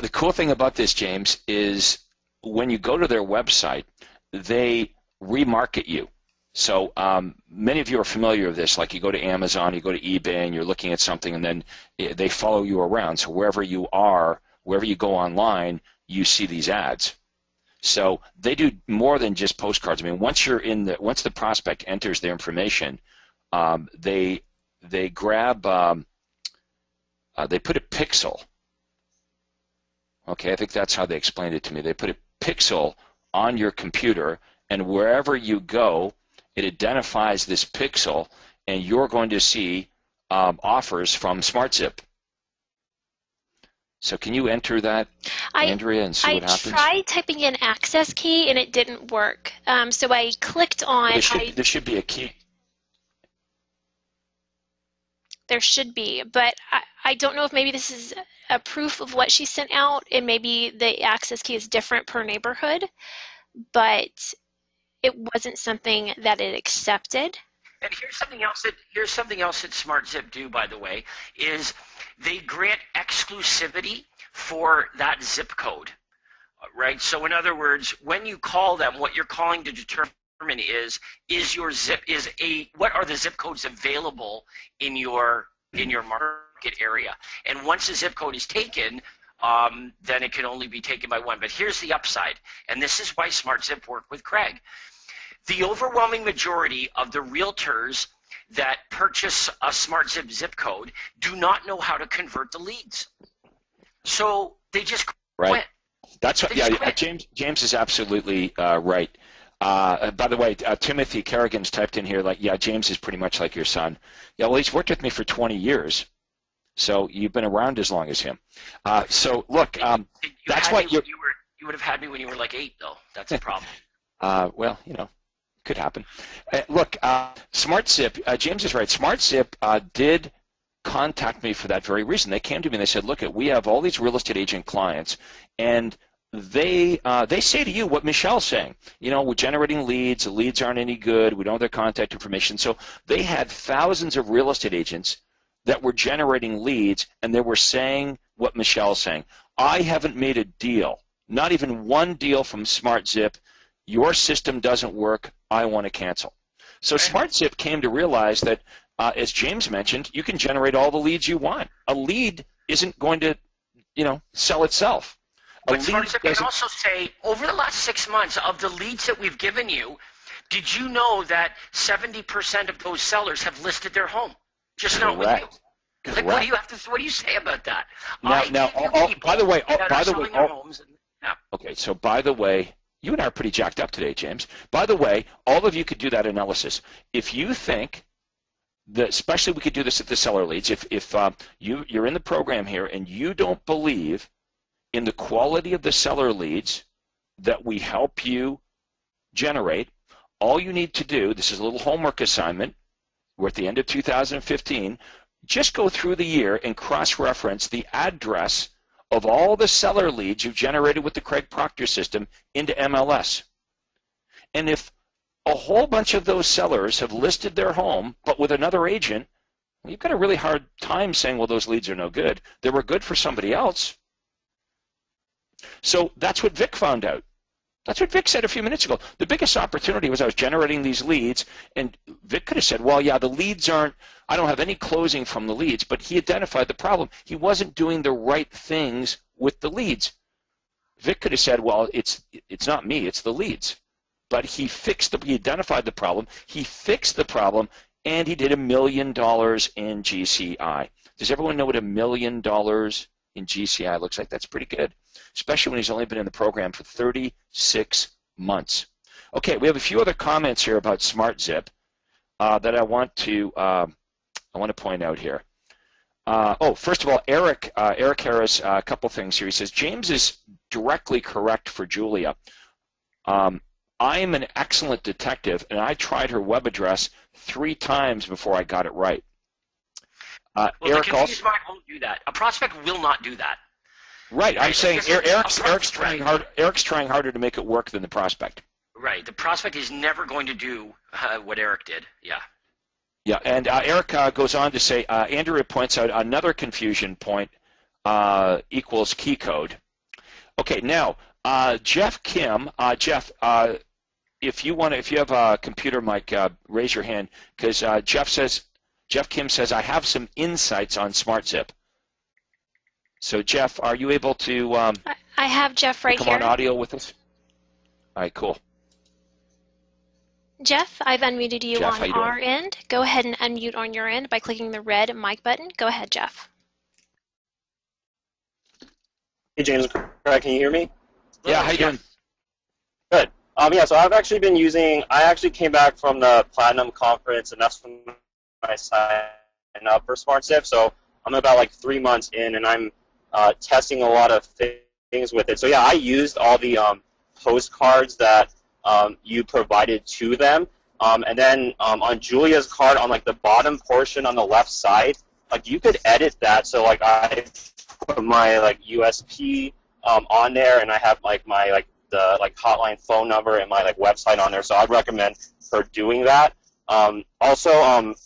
Speaker 4: The cool thing about this, James, is when you go to their website, they remarket you. So many of you are familiar with this, like you go to Amazon, you go to eBay, and you're looking at something, and then they follow you around. So wherever you are, wherever you go online, you see these ads. So they do more than just postcards. I mean, once the prospect enters their information, they grab, they put a pixel. Okay, I think that's how they explained it to me. They put a pixel on your computer, and wherever you go, it identifies this pixel, and you're going to see offers from SmartZip. So can you enter that, Andrea, and see what happens?
Speaker 2: I tried typing in access key, and it didn't work. So I clicked on...
Speaker 4: There should be a key.
Speaker 2: There should be, but I don't know if maybe this is a proof of what she sent out, and maybe the access key is different per neighborhood, but it wasn't something that it accepted.
Speaker 3: And here's something else that SmartZip do, by the way, is they grant exclusivity for that zip code, right? So in other words, when you call them, what you're calling to determine what are the zip codes available in your market area. And once a zip code is taken, then it can only be taken by one. But here's the upside, and this is why SmartZip worked with Craig. The overwhelming majority of the realtors that purchase a SmartZip zip code do not know how to convert the leads. So they just quit.
Speaker 4: That's what, James is absolutely right. By the way, Timothy Kerrigan's typed in here, James is pretty much like your son. Yeah, well, he's worked with me for 20 years, so you've been around as long as him. So look, that's why you
Speaker 3: would have had me when you were like 8, though. That's the problem.
Speaker 4: Well, could happen. Look, SmartZip, James is right. SmartZip did contact me for that very reason. They came to me and they said, look, we have all these real estate agent clients, and they say to you what Michelle's saying. We're generating leads. The leads aren't any good. We don't have their contact information. So they had thousands of real estate agents that were generating leads, and they were saying what Michelle's saying. I haven't made a deal, not even one deal from SmartZip. Your system doesn't work. I want to cancel. So SmartZip came to realize that, as James mentioned, you can generate all the leads you want. A lead isn't going to, sell itself.
Speaker 3: But SmartZip can also say, over the last 6 months, of the leads that we've given you, did you know that 70% of those sellers have listed their home? Just not with you. Like, what do you say about that?
Speaker 4: Okay, so by the way, you and I are pretty jacked up today, James. By the way, all of you could do that analysis. If you think that, especially we could do this at the seller leads, if you're in the program here and you don't believe in the quality of the seller leads that we help you generate, all you need to do, this is a little homework assignment, we're at the end of 2015, just go through the year and cross-reference the address of all the seller leads you've generated with the Craig Proctor system into MLS. And if a whole bunch of those sellers have listed their home but with another agent, well, you've got a really hard time saying, well, those leads are no good. They were good for somebody else. So that's what Vic found out. That's what Vic said a few minutes ago. The biggest opportunity was I was generating these leads, and Vic could have said, well, yeah, the leads aren't, I don't have any closing from the leads, but he identified the problem. He wasn't doing the right things with the leads. Vic could have said, well, it's not me, it's the leads. But he identified the problem, he fixed the problem, and he did $1 million in GCI. Does everyone know what $1 million in GCI looks like? That's pretty good, especially when he's only been in the program for 36 months. Okay, we have a few other comments here about SmartZip that I want to point out here. First of all, Eric Harris, a couple things here. He says, James is directly correct for Julia. I am an excellent detective, and I tried her web address 3 times before I got it right.
Speaker 3: Well,
Speaker 4: Eric
Speaker 3: the confused mind won't do that. A prospect will not do that.
Speaker 4: Right, I'm saying Eric's trying
Speaker 3: right.
Speaker 4: Eric's trying harder to make it work than the prospect.
Speaker 3: Right. The prospect is never going to do what Eric did. Yeah.
Speaker 4: Yeah, and Eric goes on to say, Andrea points out another confusion point equals key code. Okay, now Jeff Kim, Jeff, if you have a computer mic, raise your hand, because Jeff Kim says I have some insights on SmartZip. So Jeff, are you able to?
Speaker 2: I have Jeff right
Speaker 4: come
Speaker 2: here.
Speaker 4: on audio with us. All right, cool.
Speaker 2: Jeff, I've unmuted you
Speaker 4: Jeff,
Speaker 2: on our end. Go ahead and unmute on your end by clicking the red mic button. Go ahead, Jeff.
Speaker 6: Hey, James, can you hear me?
Speaker 4: Yeah, how you doing?
Speaker 6: Good. Yeah, so I've actually been using, I actually came back from the Platinum Conference, and that's when I signed up for SmartZip. So I'm about like 3 months in, and I'm testing a lot of things with it. So yeah, I used all the postcards that you provided to them. And then on Julia's card, on like the bottom portion on the left side, like you could edit that. So like I put my like USP on there, and I have like my the hotline phone number and my website on there. So I'd recommend her doing that. Also, on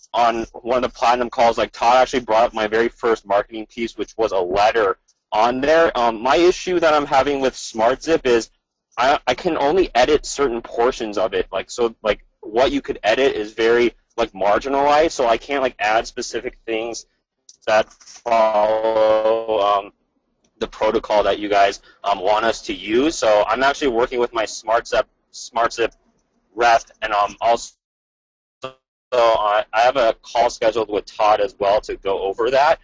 Speaker 6: one of the Platinum calls, Todd actually brought up my very first marketing piece, which was a letter on there. My issue that I'm having with SmartZip is I can only edit certain portions of it. What you could edit is very marginalized, so I can't add specific things that follow the protocol that you guys want us to use. So I'm actually working with my SmartZip rep, and also I have a call scheduled with Todd as well to go over that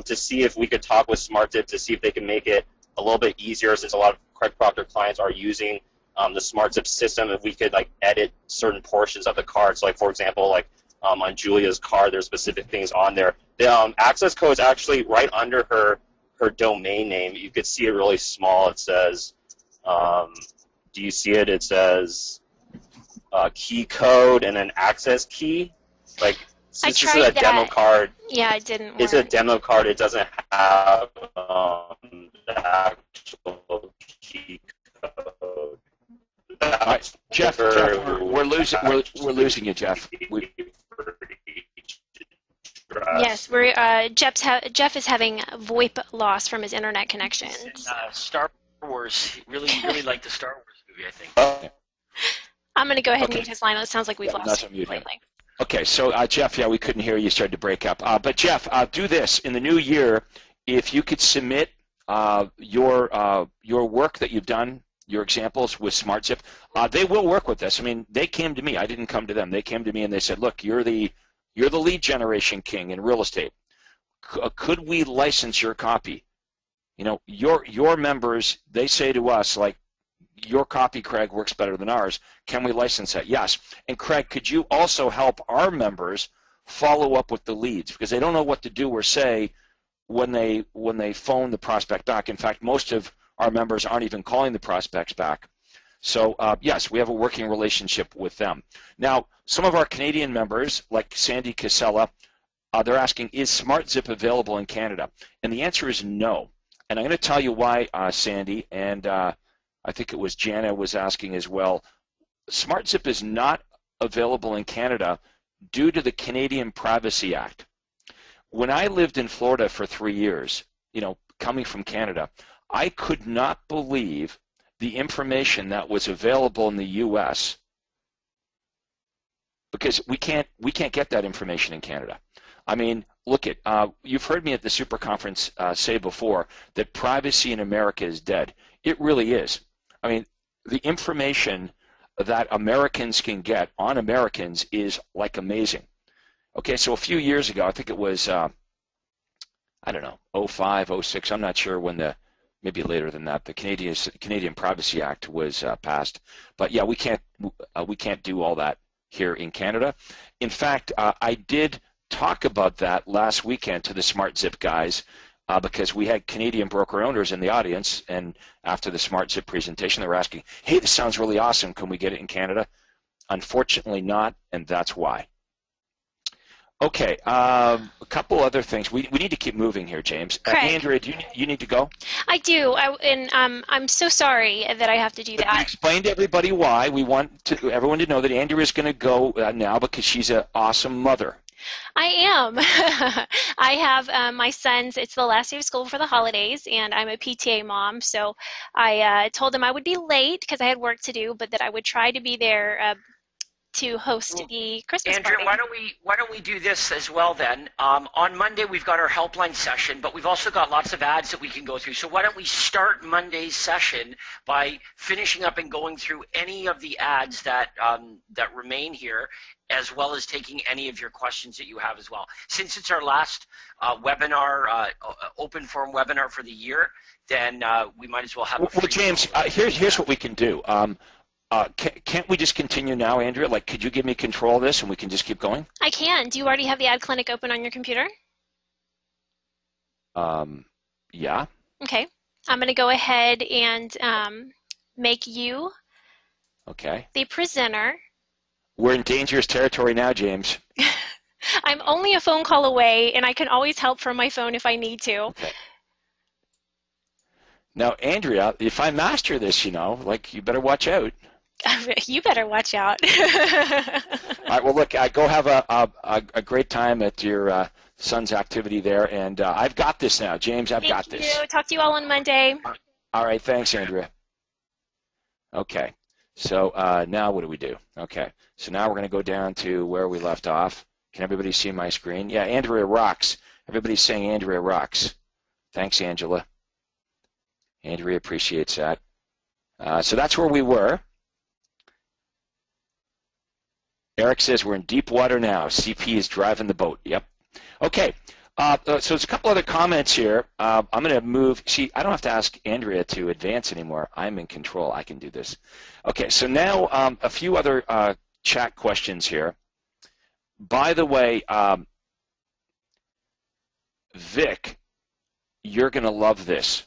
Speaker 6: to see if we could talk with SmartZip to see if they can make it a little bit easier, since a lot of Craig Proctor clients are using the SmartZip system. If we could edit certain portions of the card, so for example, on Julia's card, there's specific things on there. The access code is actually right under her domain name. You could see it really small. It says, do you see it? It says key code and then access key. Since this is a demo card,
Speaker 2: yeah, it didn't work.
Speaker 6: It's a demo card. It doesn't have the actual key code.
Speaker 4: Jeff, we're losing you, Jeff.
Speaker 2: Yes, Jeff is having VoIP loss from his internet connection.
Speaker 3: Star Wars, really like the Star Wars movie, I think.
Speaker 2: I'm going to go ahead and mute his line. It sounds like we've lost him completely.
Speaker 4: Okay, so Jeff, yeah, we couldn't hear you. You started to break up. But Jeff, do this. In the new year, if you could submit your work that you've done, your examples with SmartZip, they will work with this. I mean, they came to me. I didn't come to them. They came to me and they said, look, you're the lead generation king in real estate. Could we license your copy? You know, your members, they say to us, your copy, Craig, works better than ours. Can we license that? Yes. And Craig, could you also help our members follow up with the leads, because they don't know what to do or say when they phone the prospect back. In fact, most of our members aren't even calling the prospects back. So yes, we have a working relationship with them. Now, some of our Canadian members, like Sandy Casella, they're asking, is SmartZip available in Canada? And the answer is no. And I'm going to tell you why, Sandy, and I think it was Jana was asking as well. SmartZip is not available in Canada due to the Canadian Privacy Act. When I lived in Florida for 3 years, coming from Canada, I could not believe the information that was available in the U.S. because we can't get that information in Canada. I mean, look at you've heard me at the Super Conference say before that privacy in America is dead. It really is. I mean, the information that Americans can get on Americans is amazing. Okay, so a few years ago, I think it was I don't know, 05, 06, I'm not sure when the maybe later than that. The Canadian Privacy Act was passed, but yeah, we can't do all that here in Canada. In fact, I did talk about that last weekend to the SmartZip guys because we had Canadian broker owners in the audience, and after the SmartZip presentation, they were asking, "Hey, this sounds really awesome. Can we get it in Canada?" Unfortunately, not, and that's why. Okay, a couple other things. We need to keep moving here, James. Andrea, do you need to go?
Speaker 2: I do, I'm so sorry that I have to do that.
Speaker 4: Explain to everybody why. We want everyone to know that Andrea is going to go now because she's an awesome mother.
Speaker 2: I am. I have my sons, it's the last day of school for the holidays, and I'm a PTA mom, so I told them I would be late because I had work to do, but that I would try to be there to host the Christmas
Speaker 3: Andrea,
Speaker 2: party.
Speaker 3: why don't we do this as well then? On Monday we've got our helpline session, but we've also got lots of ads that we can go through. So why don't we start Monday's session by finishing up and going through any of the ads that that remain here, as well as taking any of your questions that you have as well. Since it's our last webinar, open forum webinar for the year, then we might as well have.
Speaker 4: Well, James, here's what we can do. Can't we just continue now, Andrea? Like, could you give me control of this and we can just keep going?
Speaker 2: I can. Do you already have the ad clinic open on your computer?
Speaker 4: Yeah.
Speaker 2: Okay. I'm going to go ahead and make you the presenter.
Speaker 4: We're in dangerous territory now, James.
Speaker 2: I'm only a phone call away, and I can always help from my phone if I need to.
Speaker 4: Okay. Now, Andrea, if I master this, you better watch out.
Speaker 2: You better watch out.
Speaker 4: All right, well, look, go have a great time at your son's activity there, and I've got this now. James, I've got this.
Speaker 2: Thank you. Talk to you all on Monday.
Speaker 4: All right, thanks, Andrea. Okay, so now what do we do? Okay, so now we're going to go down to where we left off. Can everybody see my screen? Yeah, Andrea rocks. Everybody's saying Andrea rocks. Thanks, Angela. Andrea appreciates that. So that's where we were. Eric says we're in deep water now. CP is driving the boat. Yep. Okay. So there's a couple other comments here. I'm going to move. See, I don't have to ask Andrea to advance anymore. I'm in control. I can do this. Okay. So now a few other chat questions here. By the way, Vic, you're going to love this.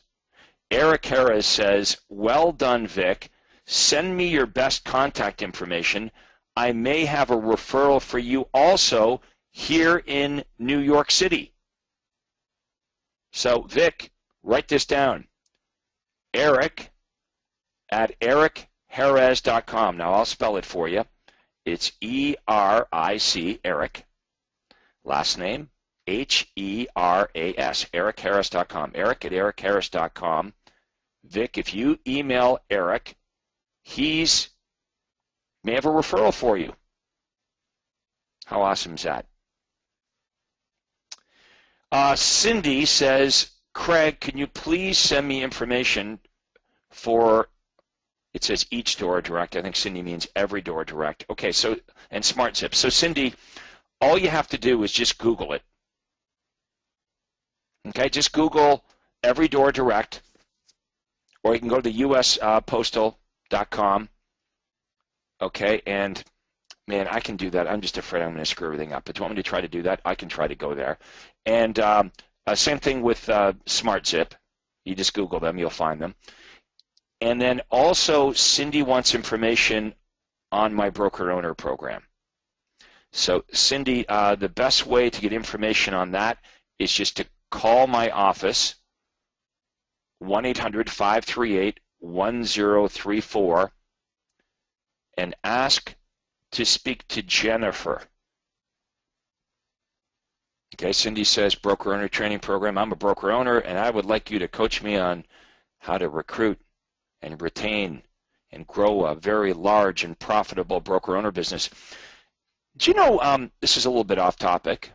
Speaker 4: Eric Harris says, well done, Vic. Send me your best contact information. I may have a referral for you also here in New York City. So, Vic, write this down. Eric at ericharez.com. Now, I'll spell it for you. It's E-R-I-C, Eric. Last name, H-E-R-A-S, ericharez.com. Eric at ericharez.com. Vic, if you email Eric, he's may have a referral for you. How awesome is that? Cindy says, Craig, can you please send me information for, it says each door direct. I think Cindy means every door direct. Okay, so, and SmartZip. So Cindy, all you have to do is just Google it. Okay, just Google every door direct, or you can go to the uspostal.com. Okay, and man, I can do that. I'm just afraid I'm going to screw everything up. But do you want me to try to do that? I can try to go there. And same thing with SmartZip. You just Google them, you'll find them. And then also, Cindy wants information on my broker owner program. So Cindy, the best way to get information on that is just to call my office, 1-800-538-1034, and ask to speak to Jennifer. Okay, Cindy says, broker owner training program. I'm a broker owner, and I would like you to coach me on how to recruit and retain and grow a very large and profitable broker owner business. Do you know, this is a little bit off topic,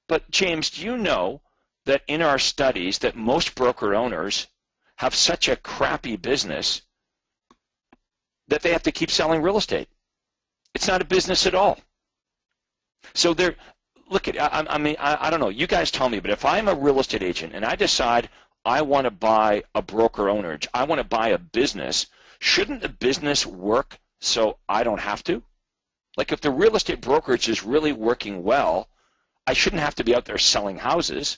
Speaker 4: but James, do you know that in our studies that most broker owners have such a crappy business that they have to keep selling real estate? It's not a business at all. So they're, look at, I mean, I don't know, you guys tell me, but if I'm a real estate agent and I decide I want to buy a broker owner. I want to buy a business. Shouldn't the business work so I don't have to? Like if the real estate brokerage is really working well, I shouldn't have to be out there selling houses.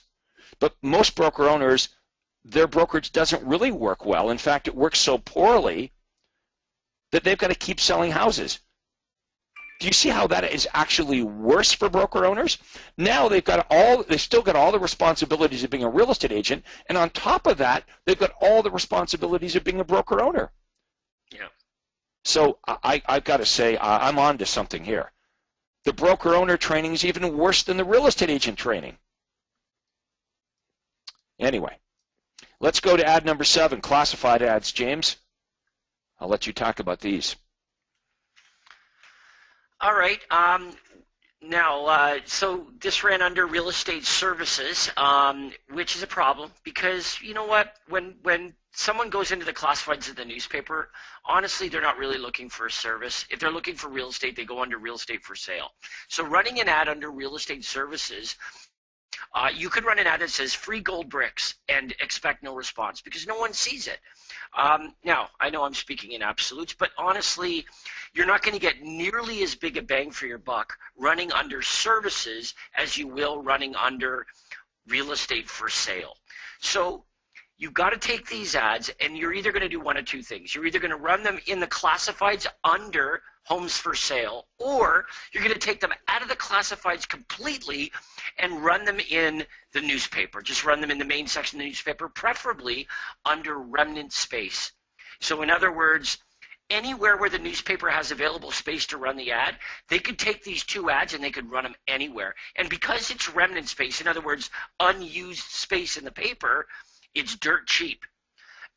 Speaker 4: But most broker owners, their brokerage doesn't really work well. In fact, it works so poorly that they've got to keep selling houses. Do you see how that is actually worse for broker owners? Now they've still got all the responsibilities of being a real estate agent, and on top of that, they've got all the responsibilities of being a broker owner.
Speaker 3: Yeah.
Speaker 4: So I've got to say I'm on to something here. The broker owner training is even worse than the real estate agent training. Anyway, let's go to ad number 7, classified ads. James, I'll let you talk about these.
Speaker 3: All right. Now, so this ran under real estate services, which is a problem because you know what? When someone goes into the classifieds of the newspaper, honestly, they're not really looking for a service. If they're looking for real estate, they go under real estate for sale. So running an ad under real estate services, you could run an ad that says free gold bricks and expect no response because no one sees it. Now, I know I'm speaking in absolutes, but honestly, you're not going to get nearly as big a bang for your buck running under services as you will running under real estate for sale. So you've got to take these ads, and you're either going to do one of two things. You're either going to run them in the classifieds under homes for sale, or you're going to take them out of the classifieds completely and run them in the newspaper. Just run them in the main section of the newspaper, preferably under remnant space. So in other words, anywhere where the newspaper has available space to run the ad, they could take these two ads and they could run them anywhere. And because it's remnant space, in other words, unused space in the paper, it's dirt cheap.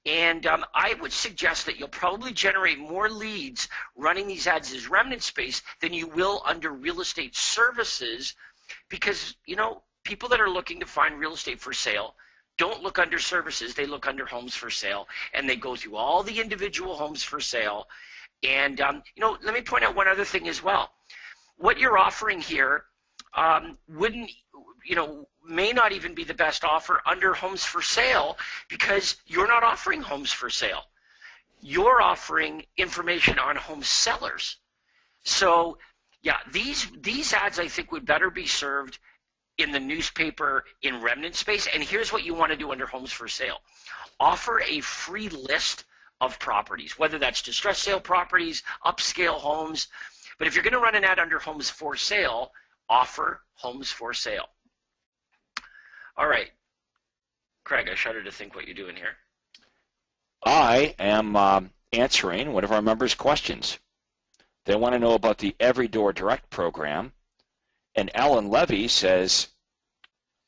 Speaker 3: And I would suggest that you'll probably generate more leads running these ads as remnant space than you will under real estate services because, you know, people that are looking to find real estate for sale don't look under services, they look under homes for sale, and they go through all the individual homes for sale. And, you know, let me point out one other thing as well. What you're offering here may not even be the best offer under homes for sale because you're not offering homes for sale. You're offering information on home sellers. So, yeah, these ads I think would better be served in the newspaper in remnant space. And here's what you want to do under homes for sale. Offer a free list of properties, whether that's distressed sale properties, upscale homes. But if you're going to run an ad under homes for sale, offer homes for sale. All right. Craig, I shudder to think what you're doing here.
Speaker 4: I am answering one of our members' questions. They want to know about the Every Door Direct program. And Alan Levy says,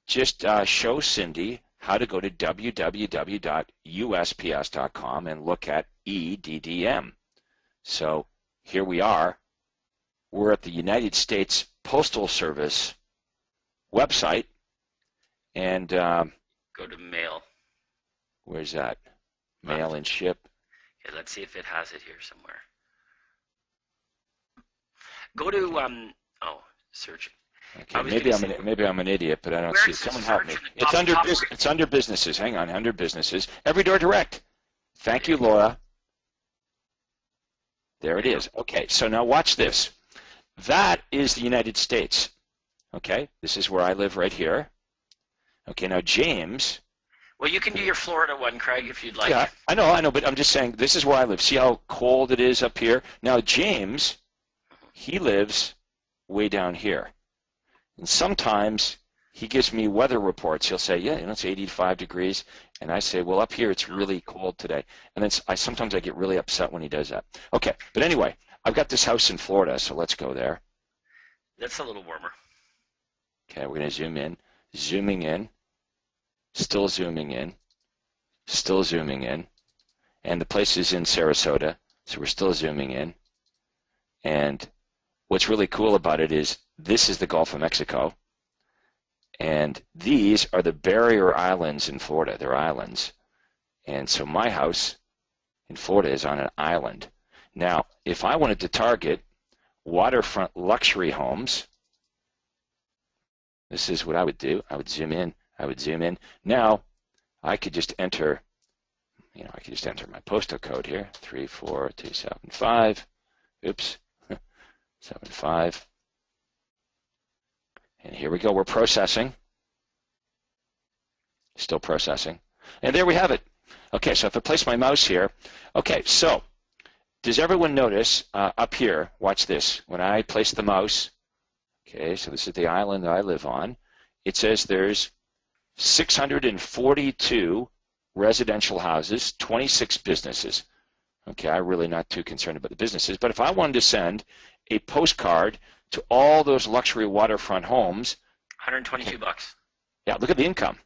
Speaker 4: just show Cindy how to go to www.usps.com and look at EDDM. So here we are. We're at the United States Postal Service website. And
Speaker 3: go to mail.
Speaker 4: Where's that? Mail and ship.
Speaker 3: Yeah, let's see if it has it here somewhere. Go to search.
Speaker 4: Okay, maybe I'm an idiot, but I don't see it. Someone help me. It's under businesses. Hang on, under businesses. Every Door Direct. Thank you, Laura. There it is. Okay, so now watch this. That is the United States. Okay, this is where I live right here. Okay, now James.
Speaker 3: Well, you can do your Florida one, Craig, if you'd like.
Speaker 4: Yeah, I know, but I'm just saying this is where I live. See how cold it is up here? Now James, he lives way down here. And sometimes he gives me weather reports. He'll say, yeah, it's 85 degrees. And I say, well, up here it's really cold today. And then sometimes I get really upset when he does that. Okay, but anyway, I've got this house in Florida, so let's go there.
Speaker 3: That's a little warmer.
Speaker 4: Okay, we're going to zoom in. Zooming in. Still zooming in. Still zooming in. And the place is in Sarasota, so we're still zooming in. And what's really cool about it is this is the Gulf of Mexico, and these are the barrier islands in Florida. They're islands. And so my house in Florida is on an island. Now, if I wanted to target waterfront luxury homes, this is what I would do. I would zoom in. I would zoom in. Now, I could just enter, I could just enter my postal code here, 34275. Oops, 75. And here we go. We're processing. Still processing. And there we have it. Okay, so if I place my mouse here, okay, so does everyone notice up here, watch this, when I place the mouse, okay, so this is the island that I live on, it says there's 642 residential houses, 26 businesses. Okay, I'm really not too concerned about the businesses, but if I wanted to send a postcard to all those luxury waterfront homes,
Speaker 3: 122 bucks.
Speaker 4: Yeah, look at the income.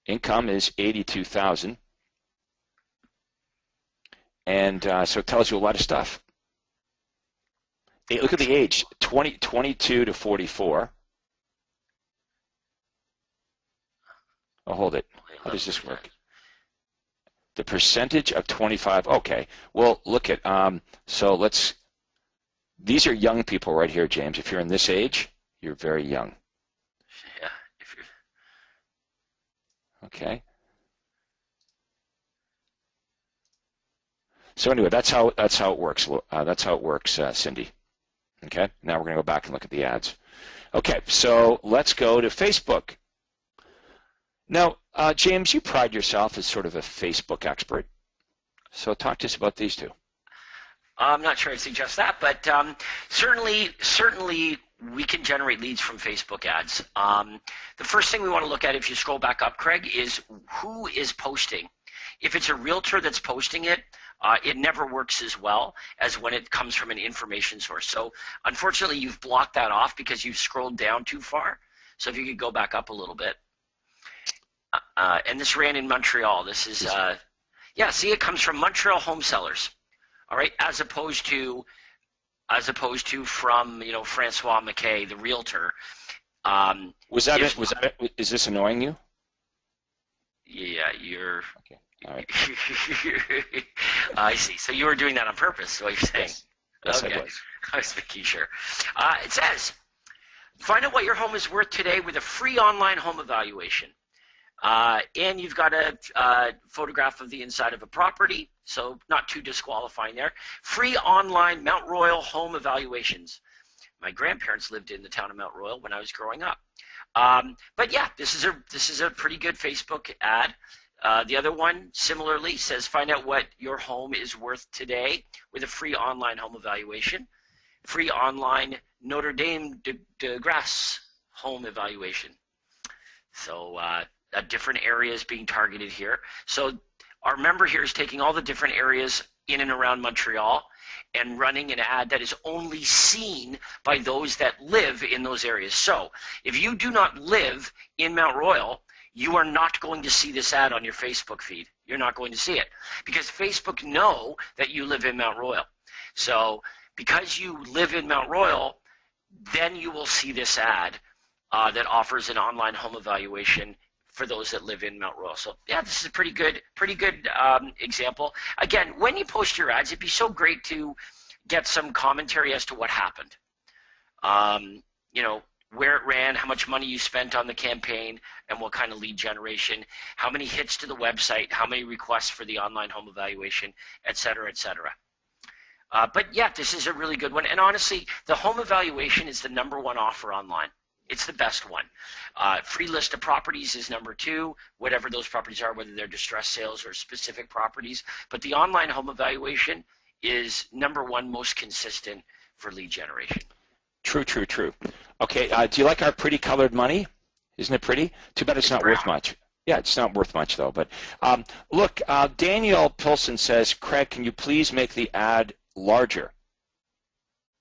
Speaker 4: Income is 82,000. And so it tells you a lot of stuff. Hey, look at the age, 22 to 44. Oh, hold it. How does this work? The percentage of 25. Okay. Well, look at, so let's, these are young people right here, James. If you're in this age, you're very young.
Speaker 3: Yeah. If you're...
Speaker 4: Okay. So anyway, that's how it works. That's how it works, Cindy. Okay. Now we're going to go back and look at the ads. Okay. So let's go to Facebook. Now, James, you pride yourself as sort of a Facebook expert. So talk to us about these two.
Speaker 3: I'm not sure I'd suggest that, but certainly we can generate leads from Facebook ads. The first thing we want to look at, if you scroll back up, Craig, is who is posting. If it's a realtor that's posting it, it never works as well as when it comes from an information source. So unfortunately, you've blocked that off because you've scrolled down too far. So if you could go back up a little bit. And this ran in Montreal. This is, yeah, see, it comes from Montreal home sellers. All right, as opposed to from Francois McKay, the realtor.
Speaker 4: Was that it? Is this annoying you?
Speaker 3: Yeah, you're.
Speaker 4: Okay. All right.
Speaker 3: I see. So you were doing that on purpose, is what you're saying.
Speaker 4: Yes,
Speaker 3: okay.
Speaker 4: I was.
Speaker 3: I was making sure. It says, find out what your home is worth today with a free online home evaluation. And you've got a photograph of the inside of a property, so not too disqualifying there. Free online Mount Royal home evaluations. My grandparents lived in the town of Mount Royal when I was growing up. But yeah, this is a pretty good Facebook ad. The other one similarly says find out what your home is worth today with a free online home evaluation. Free online Notre Dame de Grasse home evaluation. So different areas being targeted here. So our member here is taking all the different areas in and around Montreal and running an ad that is only seen by those that live in those areas. So if you do not live in Mount Royal, you are not going to see this ad on your Facebook feed. You're not going to see it because Facebook know that you live in Mount Royal. So because you live in Mount Royal, then you will see this ad that offers an online home evaluation for those that live in Mount Royal. So yeah, this is a pretty good example. Again, when you post your ads, it'd be so great to get some commentary as to what happened. Where it ran, how much money you spent on the campaign, and what kind of lead generation, how many hits to the website, how many requests for the online home evaluation, et cetera, et cetera. But yeah, this is a really good one. And honestly, the home evaluation is the #1 offer online. It's the best one. Free list of properties is #2, whatever those properties are, whether they're distressed sales or specific properties. But the online home evaluation is #1 most consistent for lead generation.
Speaker 4: True. Okay, do you like our pretty colored money? Isn't it pretty? Too bad it's not worth much. Yeah, it's not worth much though. But look, Daniel Pilson says, Craig, can you please make the ad larger?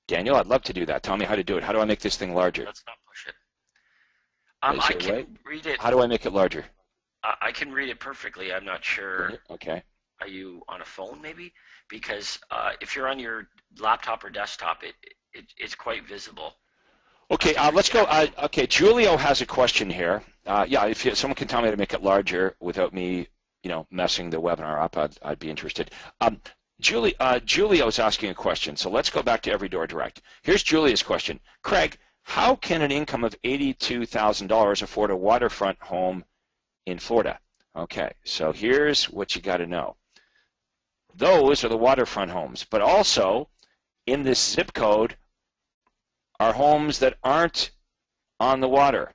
Speaker 4: Daniel, I'd love to do that. Tell me how to do it. How do I make this thing larger?
Speaker 3: Let's not push it. I can read it.
Speaker 4: How do I make it larger?
Speaker 3: I can read it perfectly. I'm not sure.
Speaker 4: Okay.
Speaker 3: Are you on a phone maybe? Because if you're on your laptop or desktop, it's quite visible.
Speaker 4: Okay, let's go. Okay, Julio has a question here. Yeah, if someone can tell me how to make it larger without me, messing the webinar up, I'd be interested. Julio's asking a question, so let's go back to Every Door Direct. Here's Julia's question. Craig, how can an income of $82,000 afford a waterfront home in Florida? Okay, so here's what you got to know. Those are the waterfront homes, but also in this zip code are homes that aren't on the water.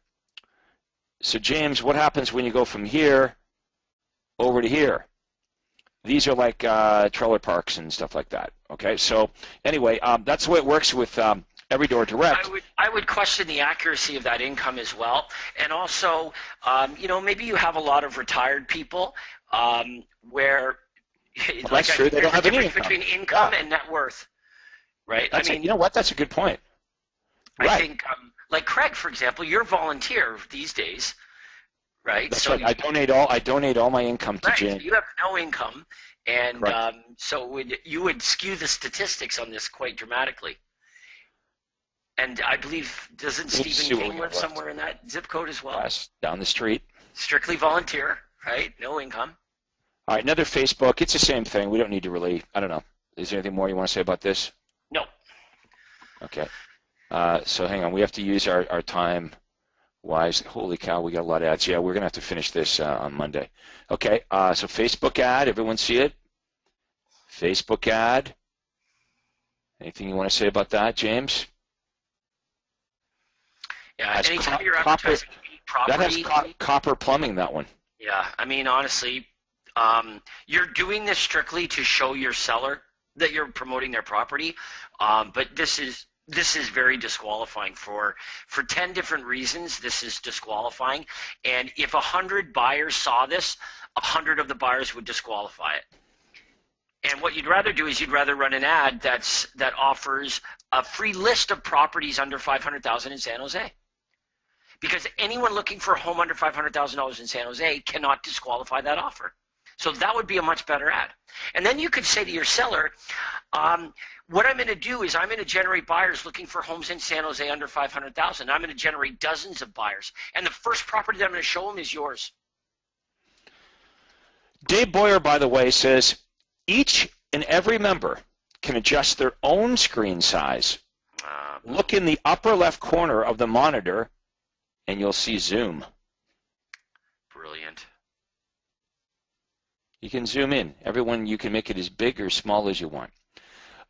Speaker 4: So James, what happens when you go from here over to here? These are like trailer parks and stuff like that. Okay, so anyway, that's the way it works with Every Door Direct.
Speaker 3: I would question the accuracy of that income as well, and also, maybe you have a lot of retired people where,
Speaker 4: well, that's true. They don't have any income.
Speaker 3: Between income and net worth, right?
Speaker 4: You know what? That's a good point.
Speaker 3: I think, like Craig, for example, you're a volunteer these days, right?
Speaker 4: That's right. I donate all my income to Jane.
Speaker 3: You have no income, and so you would skew the statistics on this quite dramatically. And I believe, doesn't Stephen King live somewhere in that zip code as well?
Speaker 4: Yes, down the street.
Speaker 3: Strictly volunteer, right? No income.
Speaker 4: All right, another Facebook. It's the same thing. We don't need to really, I don't know. Is there anything more you want to say about this?
Speaker 3: No.
Speaker 4: Okay. So hang on. We have to use our time wisely. Holy cow, we got a lot of ads. Yeah, we're going to have to finish this on Monday. Okay, so Facebook ad. Everyone see it? Facebook ad. Anything you want to say about that, James?
Speaker 3: Yeah, anytime you're advertising property.
Speaker 4: That has copper plumbing, that one.
Speaker 3: Yeah, I mean, honestly, you're doing this strictly to show your seller that you're promoting their property, but this is very disqualifying for 10 different reasons. This is disqualifying, and if 100 buyers saw this, 100 of the buyers would disqualify it. And what you'd rather do is you'd rather run an ad that offers a free list of properties under $500,000 in San Jose. Because anyone looking for a home under $500,000 in San Jose cannot disqualify that offer. So that would be a much better ad. And then you could say to your seller, what I'm going to do is I'm going to generate buyers looking for homes in San Jose under $500,000. I'm going to generate dozens of buyers. And the first property that I'm going to show them is yours.
Speaker 4: Dave Boyer, by the way, says each and every member can adjust their own screen size. Look in the upper left corner of the monitor and you'll see Zoom.
Speaker 3: Brilliant.
Speaker 4: You can zoom in. Everyone, you can make it as big or small as you want.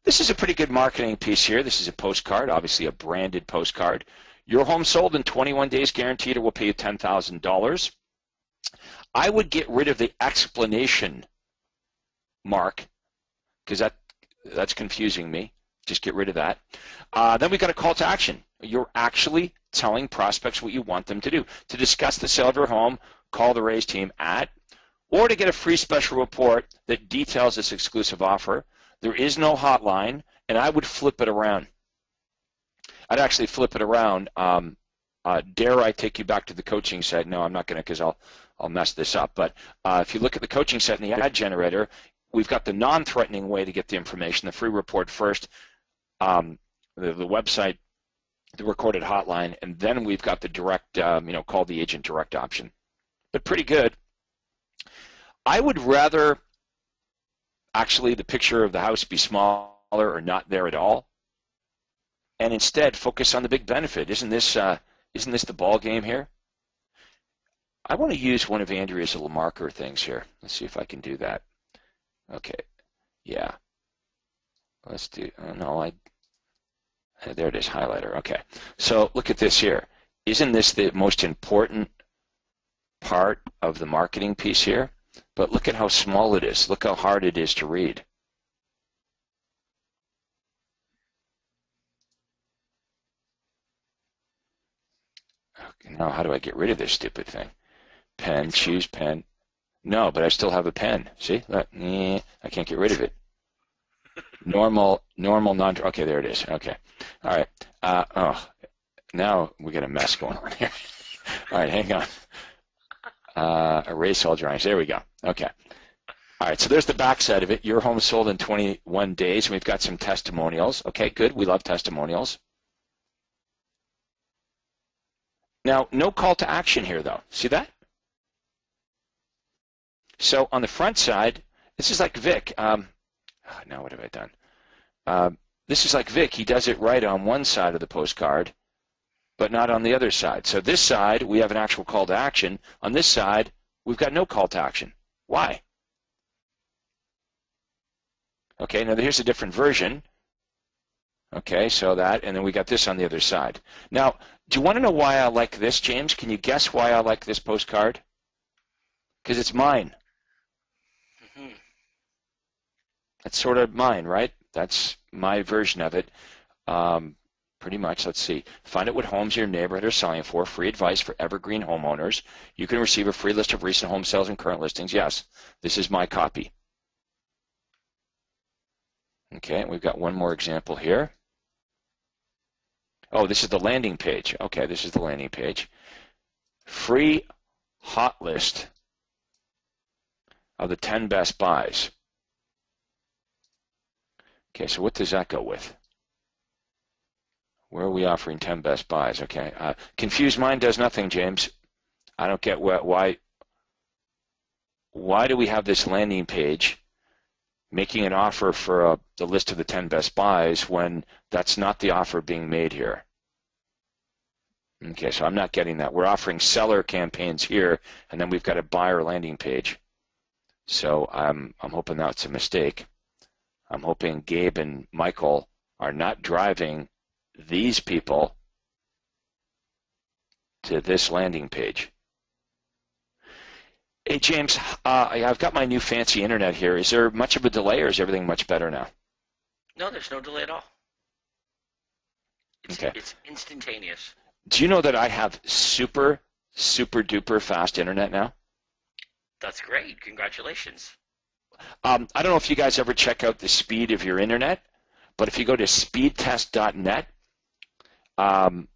Speaker 4: This is a pretty good marketing piece here. This is a postcard, obviously a branded postcard. Your home sold in 21 days guaranteed, or we'll pay you $10,000. I would get rid of the explanation mark because that's confusing me. Just get rid of that. Then we've got a call to action. You're actually telling prospects what you want them to do. To discuss the sale of your home, call the Raise team at, or to get a free special report that details this exclusive offer. There is no hotline, and I would flip it around. I'd actually flip it around. Dare I take you back to the coaching set? No, I'm not going to because I'll mess this up. But if you look at the coaching set in the ad generator, we've got the non-threatening way to get the information, the free report first, the website, the recorded hotline, and then we've got the direct, call the agent direct option. But pretty good. I would rather actually the picture of the house be smaller or not there at all, and instead focus on the big benefit. Isn't this the ball game here? I want to use one of Andrea's little marker things here. Let's see if I can do that. Okay, yeah. Let's do. There it is, highlighter. Okay, so look at this here. Isn't this the most important part of the marketing piece here? But look at how small it is. Look how hard it is to read. Okay, now how do I get rid of this stupid thing? Pen, choose pen. No, but I still have a pen. See? I can't get rid of it. Normal, non. Okay, there it is. Okay. All right. Now we got a mess going on here. All right, hang on. Erase all drawings. There we go. Okay. All right, so there's the back side of it. Your home sold in 21 days. We've got some testimonials. Okay, good. We love testimonials. Now, no call to action here, though. See that? So on the front side, this is like Vic. Now what have I done? This is like Vic. He does it right on one side of the postcard, but not on the other side. So this side, we have an actual call to action. On this side, We've got no call to action. Why? Okay, now here's a different version. Okay, so that, and then we got this on the other side. Now, do you want to know why I like this, James? Can you guess why I like this postcard? Because it's mine.
Speaker 3: Mm-hmm.
Speaker 4: It's sort of mine, right? That's my version of it. Pretty much, let's see. Find out what homes your neighborhood are selling for. Free advice for evergreen homeowners. You can receive a free list of recent home sales and current listings. Yes, this is my copy. Okay, we've got one more example here. Oh, this is the landing page. Okay, this is the landing page. Free hot list of the 10 best buys. Okay, so what does that go with? Where are we offering 10 best buys? Okay, confused mind does nothing, James. I don't get why do we have this landing page making an offer for the list of the 10 best buys when that's not the offer being made here? Okay, so I'm not getting that. We're offering seller campaigns here, and then we've got a buyer landing page. So I'm hoping that's a mistake. I'm hoping Gabe and Michael are not driving these people to this landing page. Hey, James, I've got my new fancy internet here. Is there much of a delay, or is everything much better now?
Speaker 3: No, there's no delay at all.
Speaker 4: Okay.
Speaker 3: It's instantaneous.
Speaker 4: Do you know that I have super, super duper fast internet now?
Speaker 3: That's great. Congratulations.
Speaker 4: I don't know if you guys ever check out the speed of your internet, but if you go to speedtest.net, my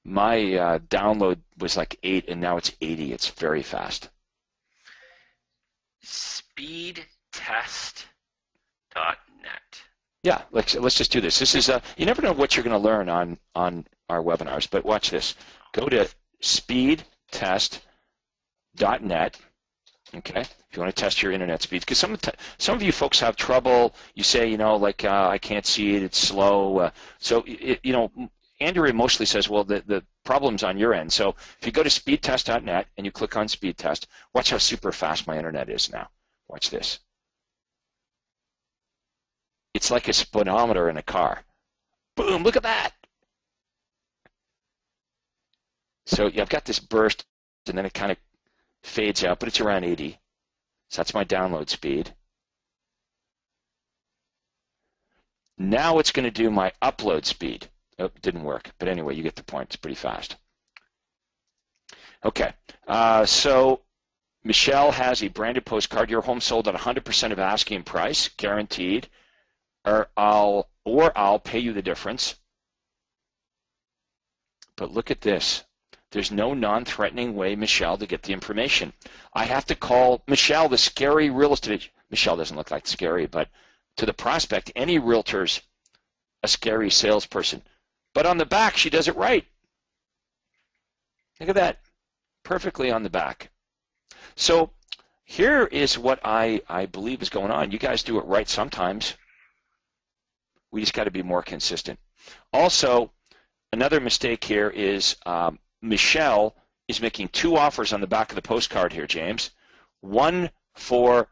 Speaker 4: download was like 8, and now it's 80. It's very fast.
Speaker 3: Speedtest.net.
Speaker 4: Yeah, let's just do this. This is you never know what you're going to learn on our webinars, but watch this. Go to speedtest.net. Okay, if you want to test your internet speeds, because some of you folks have trouble. You say, I can't see it; it's slow. So Andrea mostly says, well, the problem's on your end. So if you go to speedtest.net and you click on speed test, watch how super fast my internet is now. Watch this. It's like a speedometer in a car. Boom! Look at that. So I've got this burst, and then it kind of fades out, but it's around 80. So that's my download speed. Now it's going to do my upload speed. Oh, it didn't work. But anyway, you get the point. It's pretty fast. Okay. So Michelle has a branded postcard. Your home sold at 100% of asking price, guaranteed, or I'll pay you the difference. But look at this. There's no non-threatening way, Michelle, to get the information. I have to call Michelle, the scary real estate. Michelle doesn't look like scary, but to the prospect, any realtor's a scary salesperson. But on the back, she does it right. Look at that. Perfectly on the back. So here is what I believe is going on. You guys do it right sometimes. We just got to be more consistent. Also, another mistake here is Michelle is making 2 offers on the back of the postcard here, James. One for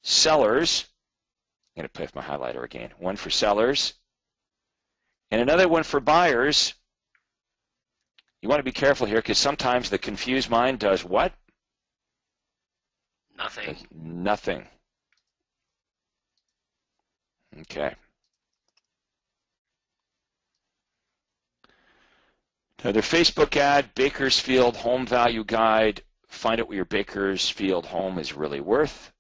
Speaker 4: sellers. I'm going to play with my highlighter again. One for sellers. And another one for buyers. You want to be careful here because sometimes the confused mind does what?
Speaker 3: Nothing.
Speaker 4: Does nothing. Okay. Another Facebook ad, Bakersfield Home Value Guide. Find out what your Bakersfield home is really worth.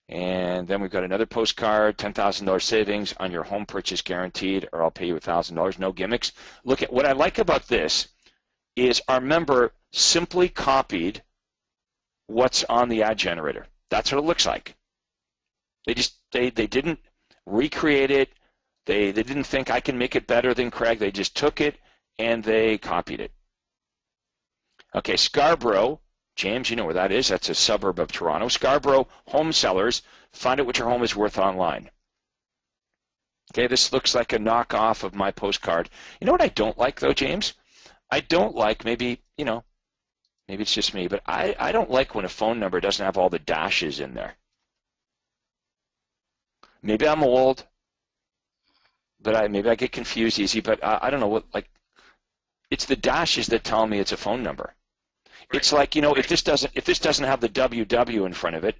Speaker 4: And then we've got another postcard, $10,000 savings on your home purchase guaranteed, or I'll pay you $1,000. No gimmicks. Look at what I like about this is our member simply copied what's on the ad generator. That's what it looks like. They didn't recreate it. They didn't think I can make it better than Craig. They just took it and they copied it. Okay, Scarborough. James, you know where that is. That's a suburb of Toronto. Scarborough home sellers. Find out what your home is worth online. Okay, this looks like a knockoff of my postcard. You know what I don't like, though, James? I don't like maybe, Maybe it's just me, but I don't like when a phone number doesn't have all the dashes in there. Maybe I'm old, but maybe I get confused easy, but I don't know what, like, it's the dashes that tell me it's a phone number. Right. It's like, you know, right. if this doesn't have the WW in front of it,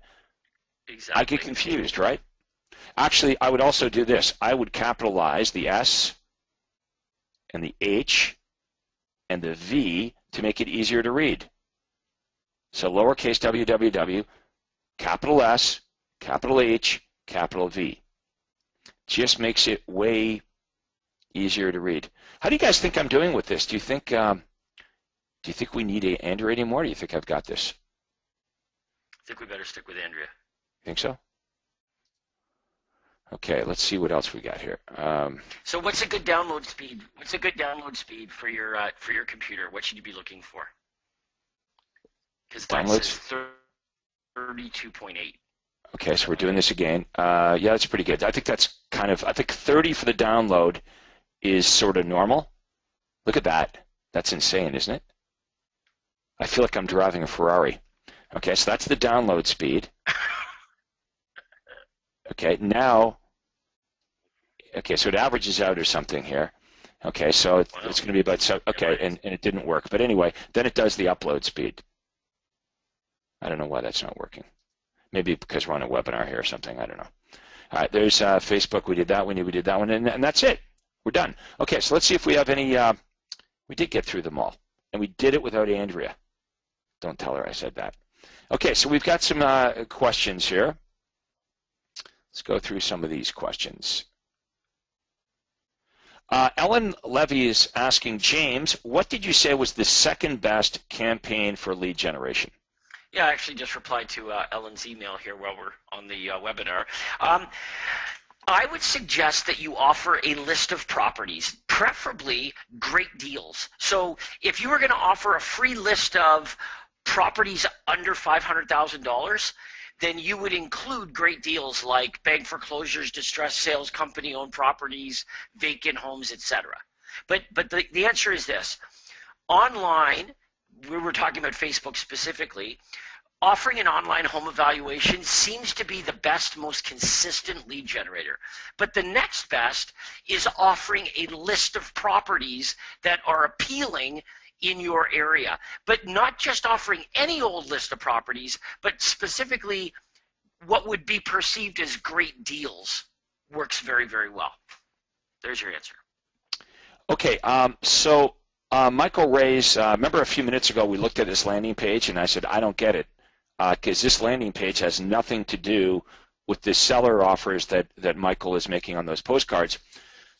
Speaker 4: exactly. I get confused, right? Actually, I would also do this. I would capitalize the S and the H and the V to make it easier to read. So lowercase www, capital S, capital H, capital V. Just makes it way easier to read. How do you guys think I'm doing with this? Do you think we need Andrea anymore? Or do you think I've got this?
Speaker 3: I think we better stick with Andrea.
Speaker 4: Think so? Okay, let's see what else we got here.
Speaker 3: So what's a good download speed? What's a good download speed for your computer? What should you be looking for? Because that's 32.8.
Speaker 4: Okay, so we're doing this again. Yeah, that's pretty good. I think that's I think 30 for the download is sort of normal. Look at that. That's insane, isn't it? I feel like I'm driving a Ferrari. Okay, so that's the download speed. Okay, now, okay, so it averages out or something here. Okay, so it's going to be about, okay, and it didn't work. But anyway, then it does the upload speed. I don't know why that's not working. Maybe because we're on a webinar here or something. I don't know. All right, there's Facebook. We did that one. We did that one, and that's it. We're done. Okay, so let's see if we have any. We did get through them all, and we did it without Andrea. Don't tell her I said that. Okay, so we've got some questions here. Let's go through some of these questions. Ellen Levy is asking, James, what did you say was the second best campaign for lead generation?
Speaker 3: Yeah, I actually just replied to Ellen's email here while we're on the webinar. I would suggest that you offer a list of properties, preferably great deals. So if you were going to offer a free list of properties under $500,000, then you would include great deals like bank foreclosures, distressed sales, company-owned properties, vacant homes, etc. But the answer is this. Online, we were talking about Facebook specifically, offering an online home evaluation seems to be the best, most consistent lead generator. But the next best is offering a list of properties that are appealing in your area, but not just offering any old list of properties, but specifically what would be perceived as great deals works very, very well. There's your answer.
Speaker 4: Okay, so Michael Ray's, remember a few minutes ago we looked at this landing page and I said, I don't get it, because this landing page has nothing to do with the seller offers that Michael is making on those postcards.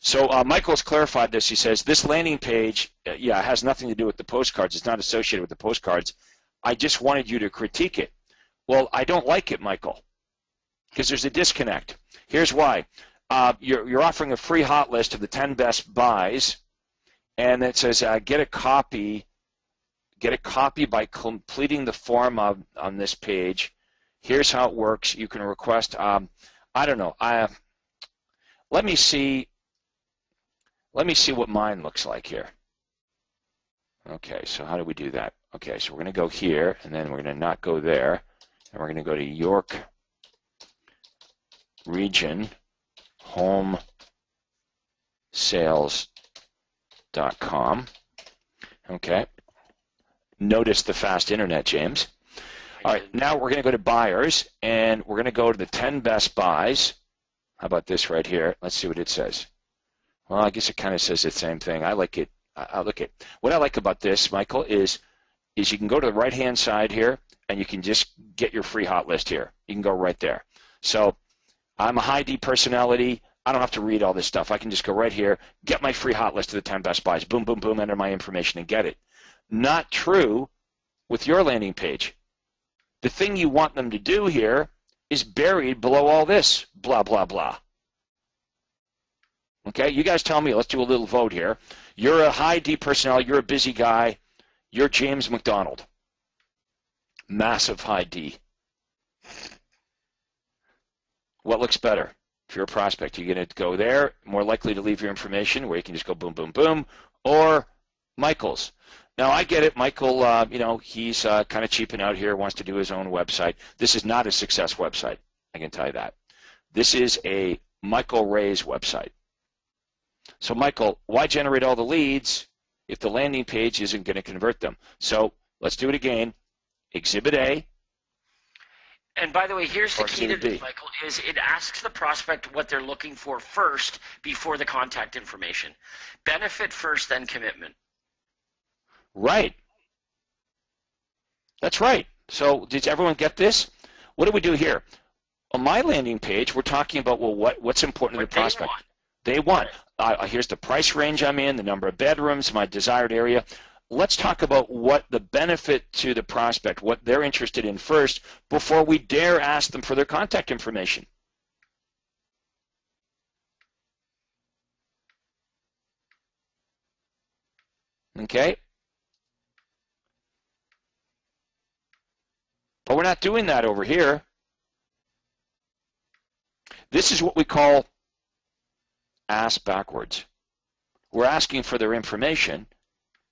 Speaker 4: So Michael's clarified this. He says, this landing page, yeah, has nothing to do with the postcards. It's not associated with the postcards. I just wanted you to critique it. Well, I don't like it, Michael, because there's a disconnect. Here's why. You're offering a free hot list of the 10 best buys, and it says get a copy by completing the form on this page. Here's how it works. You can request, I don't know. Let me see what mine looks like here. Okay, so how do we do that? Okay, so we're going to go here, and then we're going to not go there, and we're going to go to York Region Home Sales.com. Okay. Notice the fast internet, James. All right, now we're going to go to buyers, and we're going to go to the 10 best buys. How about this right here? Let's see what it says. Well, I guess it kind of says the same thing. I like it. What I like about this, Michael, is you can go to the right-hand side here, and you can just get your free hot list here. You can go right there. So I'm a high D personality. I don't have to read all this stuff. I can just go right here, get my free hot list of the 10 best buys. Boom, boom, boom, enter my information and get it. Not true with your landing page. The thing you want them to do here is buried below all this, blah, blah, blah. Okay, you guys tell me. Let's do a little vote here. You're a high D personality. You're a busy guy. You're James McDonald. Massive high D. What looks better? If you're a prospect, you're going to go there, more likely to leave your information where you can just go boom, boom, boom, or Michael's. Now, I get it. Michael, he's kind of cheaping out here, wants to do his own website. This is not a success website. I can tell you that. This is a Michael Ray's website. So, Michael, why generate all the leads if the landing page isn't going to convert them? So, let's do it again. Exhibit A.
Speaker 3: And by the way, here's the key to
Speaker 4: Exhibit B.
Speaker 3: this, Michael, is it asks the prospect what they're looking for first before the contact information. Benefit first, then commitment.
Speaker 4: Right. That's right. So did everyone get this? What do we do here? On my landing page, we're talking about, well, what's important to the prospect? They want. Here's the price range I'm in, the number of bedrooms, my desired area. Let's talk about what the benefit to the prospect, what they're interested in first, before we dare ask them for their contact information. Okay? But we're not doing that over here. This is what we call ask backwards. We're asking for their information,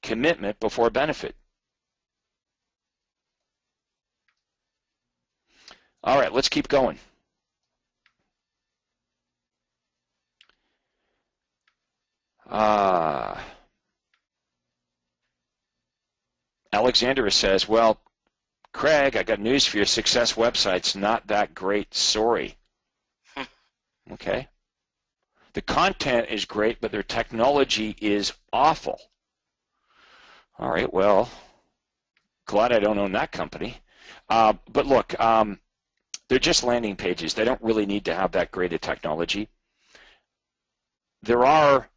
Speaker 4: commitment before benefit. All right, let's keep going. Alexandra says, well, Craig, I got news for you. Success website's not that great. Sorry. Okay. The content is great, but their technology is awful. All right, well, glad I don't own that company. But look, they're just landing pages. They don't really need to have that great a technology. There are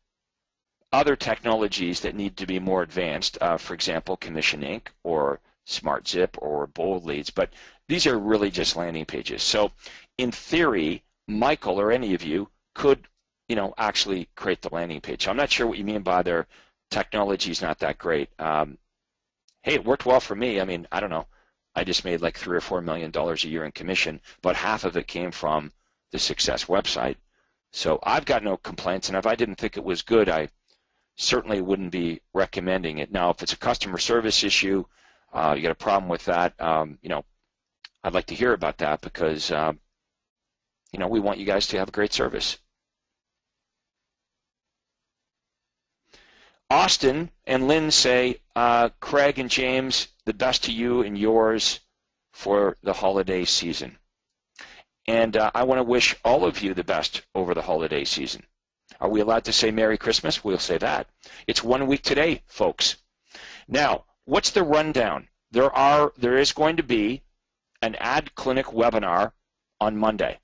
Speaker 4: other technologies that need to be more advanced, for example, Commission Inc. or SmartZip or Bold Leads, but these are really just landing pages. So in theory, Michael or any of you could, actually create the landing page. So I'm not sure what you mean by their technology is not that great. Hey, it worked well for me. I mean, I don't know. I just made like $3 or $4 million a year in commission, but half of it came from the Success website. So I've got no complaints, and if I didn't think it was good, I certainly wouldn't be recommending it. Now, if it's a customer service issue, you got a problem with that, I'd like to hear about that because, we want you guys to have great service. Austin and Lynn say, Craig and James, the best to you and yours for the holiday season. And I want to wish all of you the best over the holiday season. Are we allowed to say Merry Christmas? We'll say that. It's 1 week today, folks. Now, what's the rundown? There is going to be an ad clinic webinar on Monday.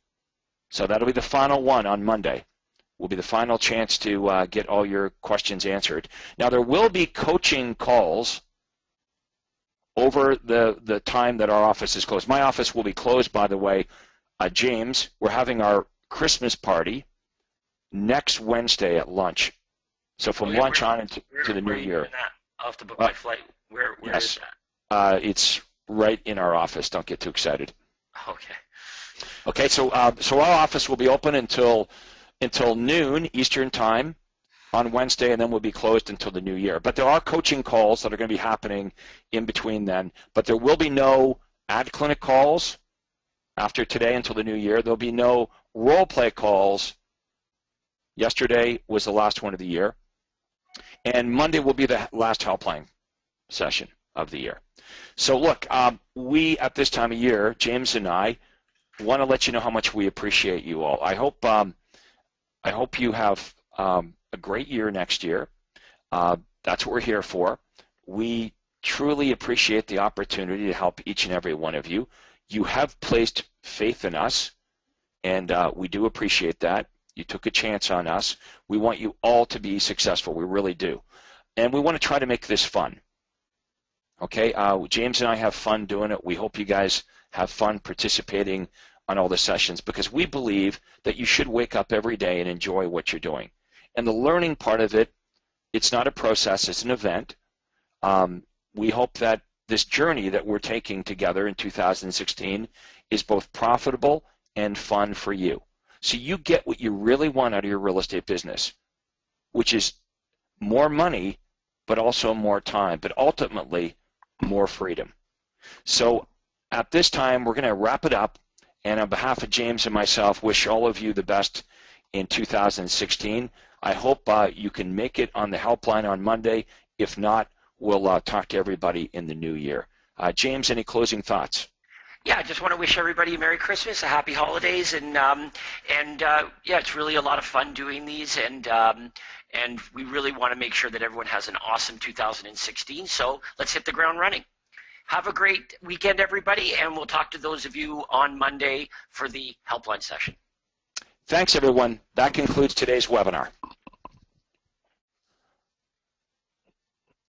Speaker 4: So that'll be the final one on Monday. Will be the final chance to get all your questions answered. Now, there will be coaching calls over the time that our office is closed. My office will be closed, by the way. James, we're having our Christmas party next Wednesday at lunch. So from lunch on into the new year.
Speaker 3: I'll have to book my flight. Where
Speaker 4: yes.
Speaker 3: is that?
Speaker 4: It's right in our office. Don't get too excited.
Speaker 3: Okay.
Speaker 4: Okay, so our office will be open until noon Eastern time on Wednesday, and then we'll be closed until the new year. But there are coaching calls that are going to be happening in between then. But there will be no ad clinic calls after today until the new year. There'll be no role play calls. Yesterday was the last one of the year. And Monday will be the last helpline session of the year. So look, we at this time of year, James and I, want to let you know how much we appreciate you all. I hope you have a great year next year. That's what we're here for. We truly appreciate the opportunity to help each and every one of you. You have placed faith in us, and we do appreciate that. You took a chance on us. We want you all to be successful. We really do. And we want to try to make this fun. Okay, James and I have fun doing it. We hope you guys have fun participating on all the sessions because we believe that you should wake up every day and enjoy what you're doing. And the learning part of it, it's not a process, it's an event. We hope that this journey that we're taking together in 2016 is both profitable and fun for you. So you get what you really want out of your real estate business, which is more money but also more time, but ultimately more freedom. So at this time, we're going to wrap it up. And on behalf of James and myself, wish all of you the best in 2016. I hope you can make it on the helpline on Monday. If not, we'll talk to everybody in the new year. James, any closing thoughts?
Speaker 3: Yeah, I just want to wish everybody a Merry Christmas, a Happy Holidays, and yeah, it's really a lot of fun doing these, and we really want to make sure that everyone has an awesome 2016. So let's hit the ground running. Have a great weekend, everybody, and we'll talk to those of you on Monday for the helpline session.
Speaker 4: Thanks, everyone. That concludes today's webinar.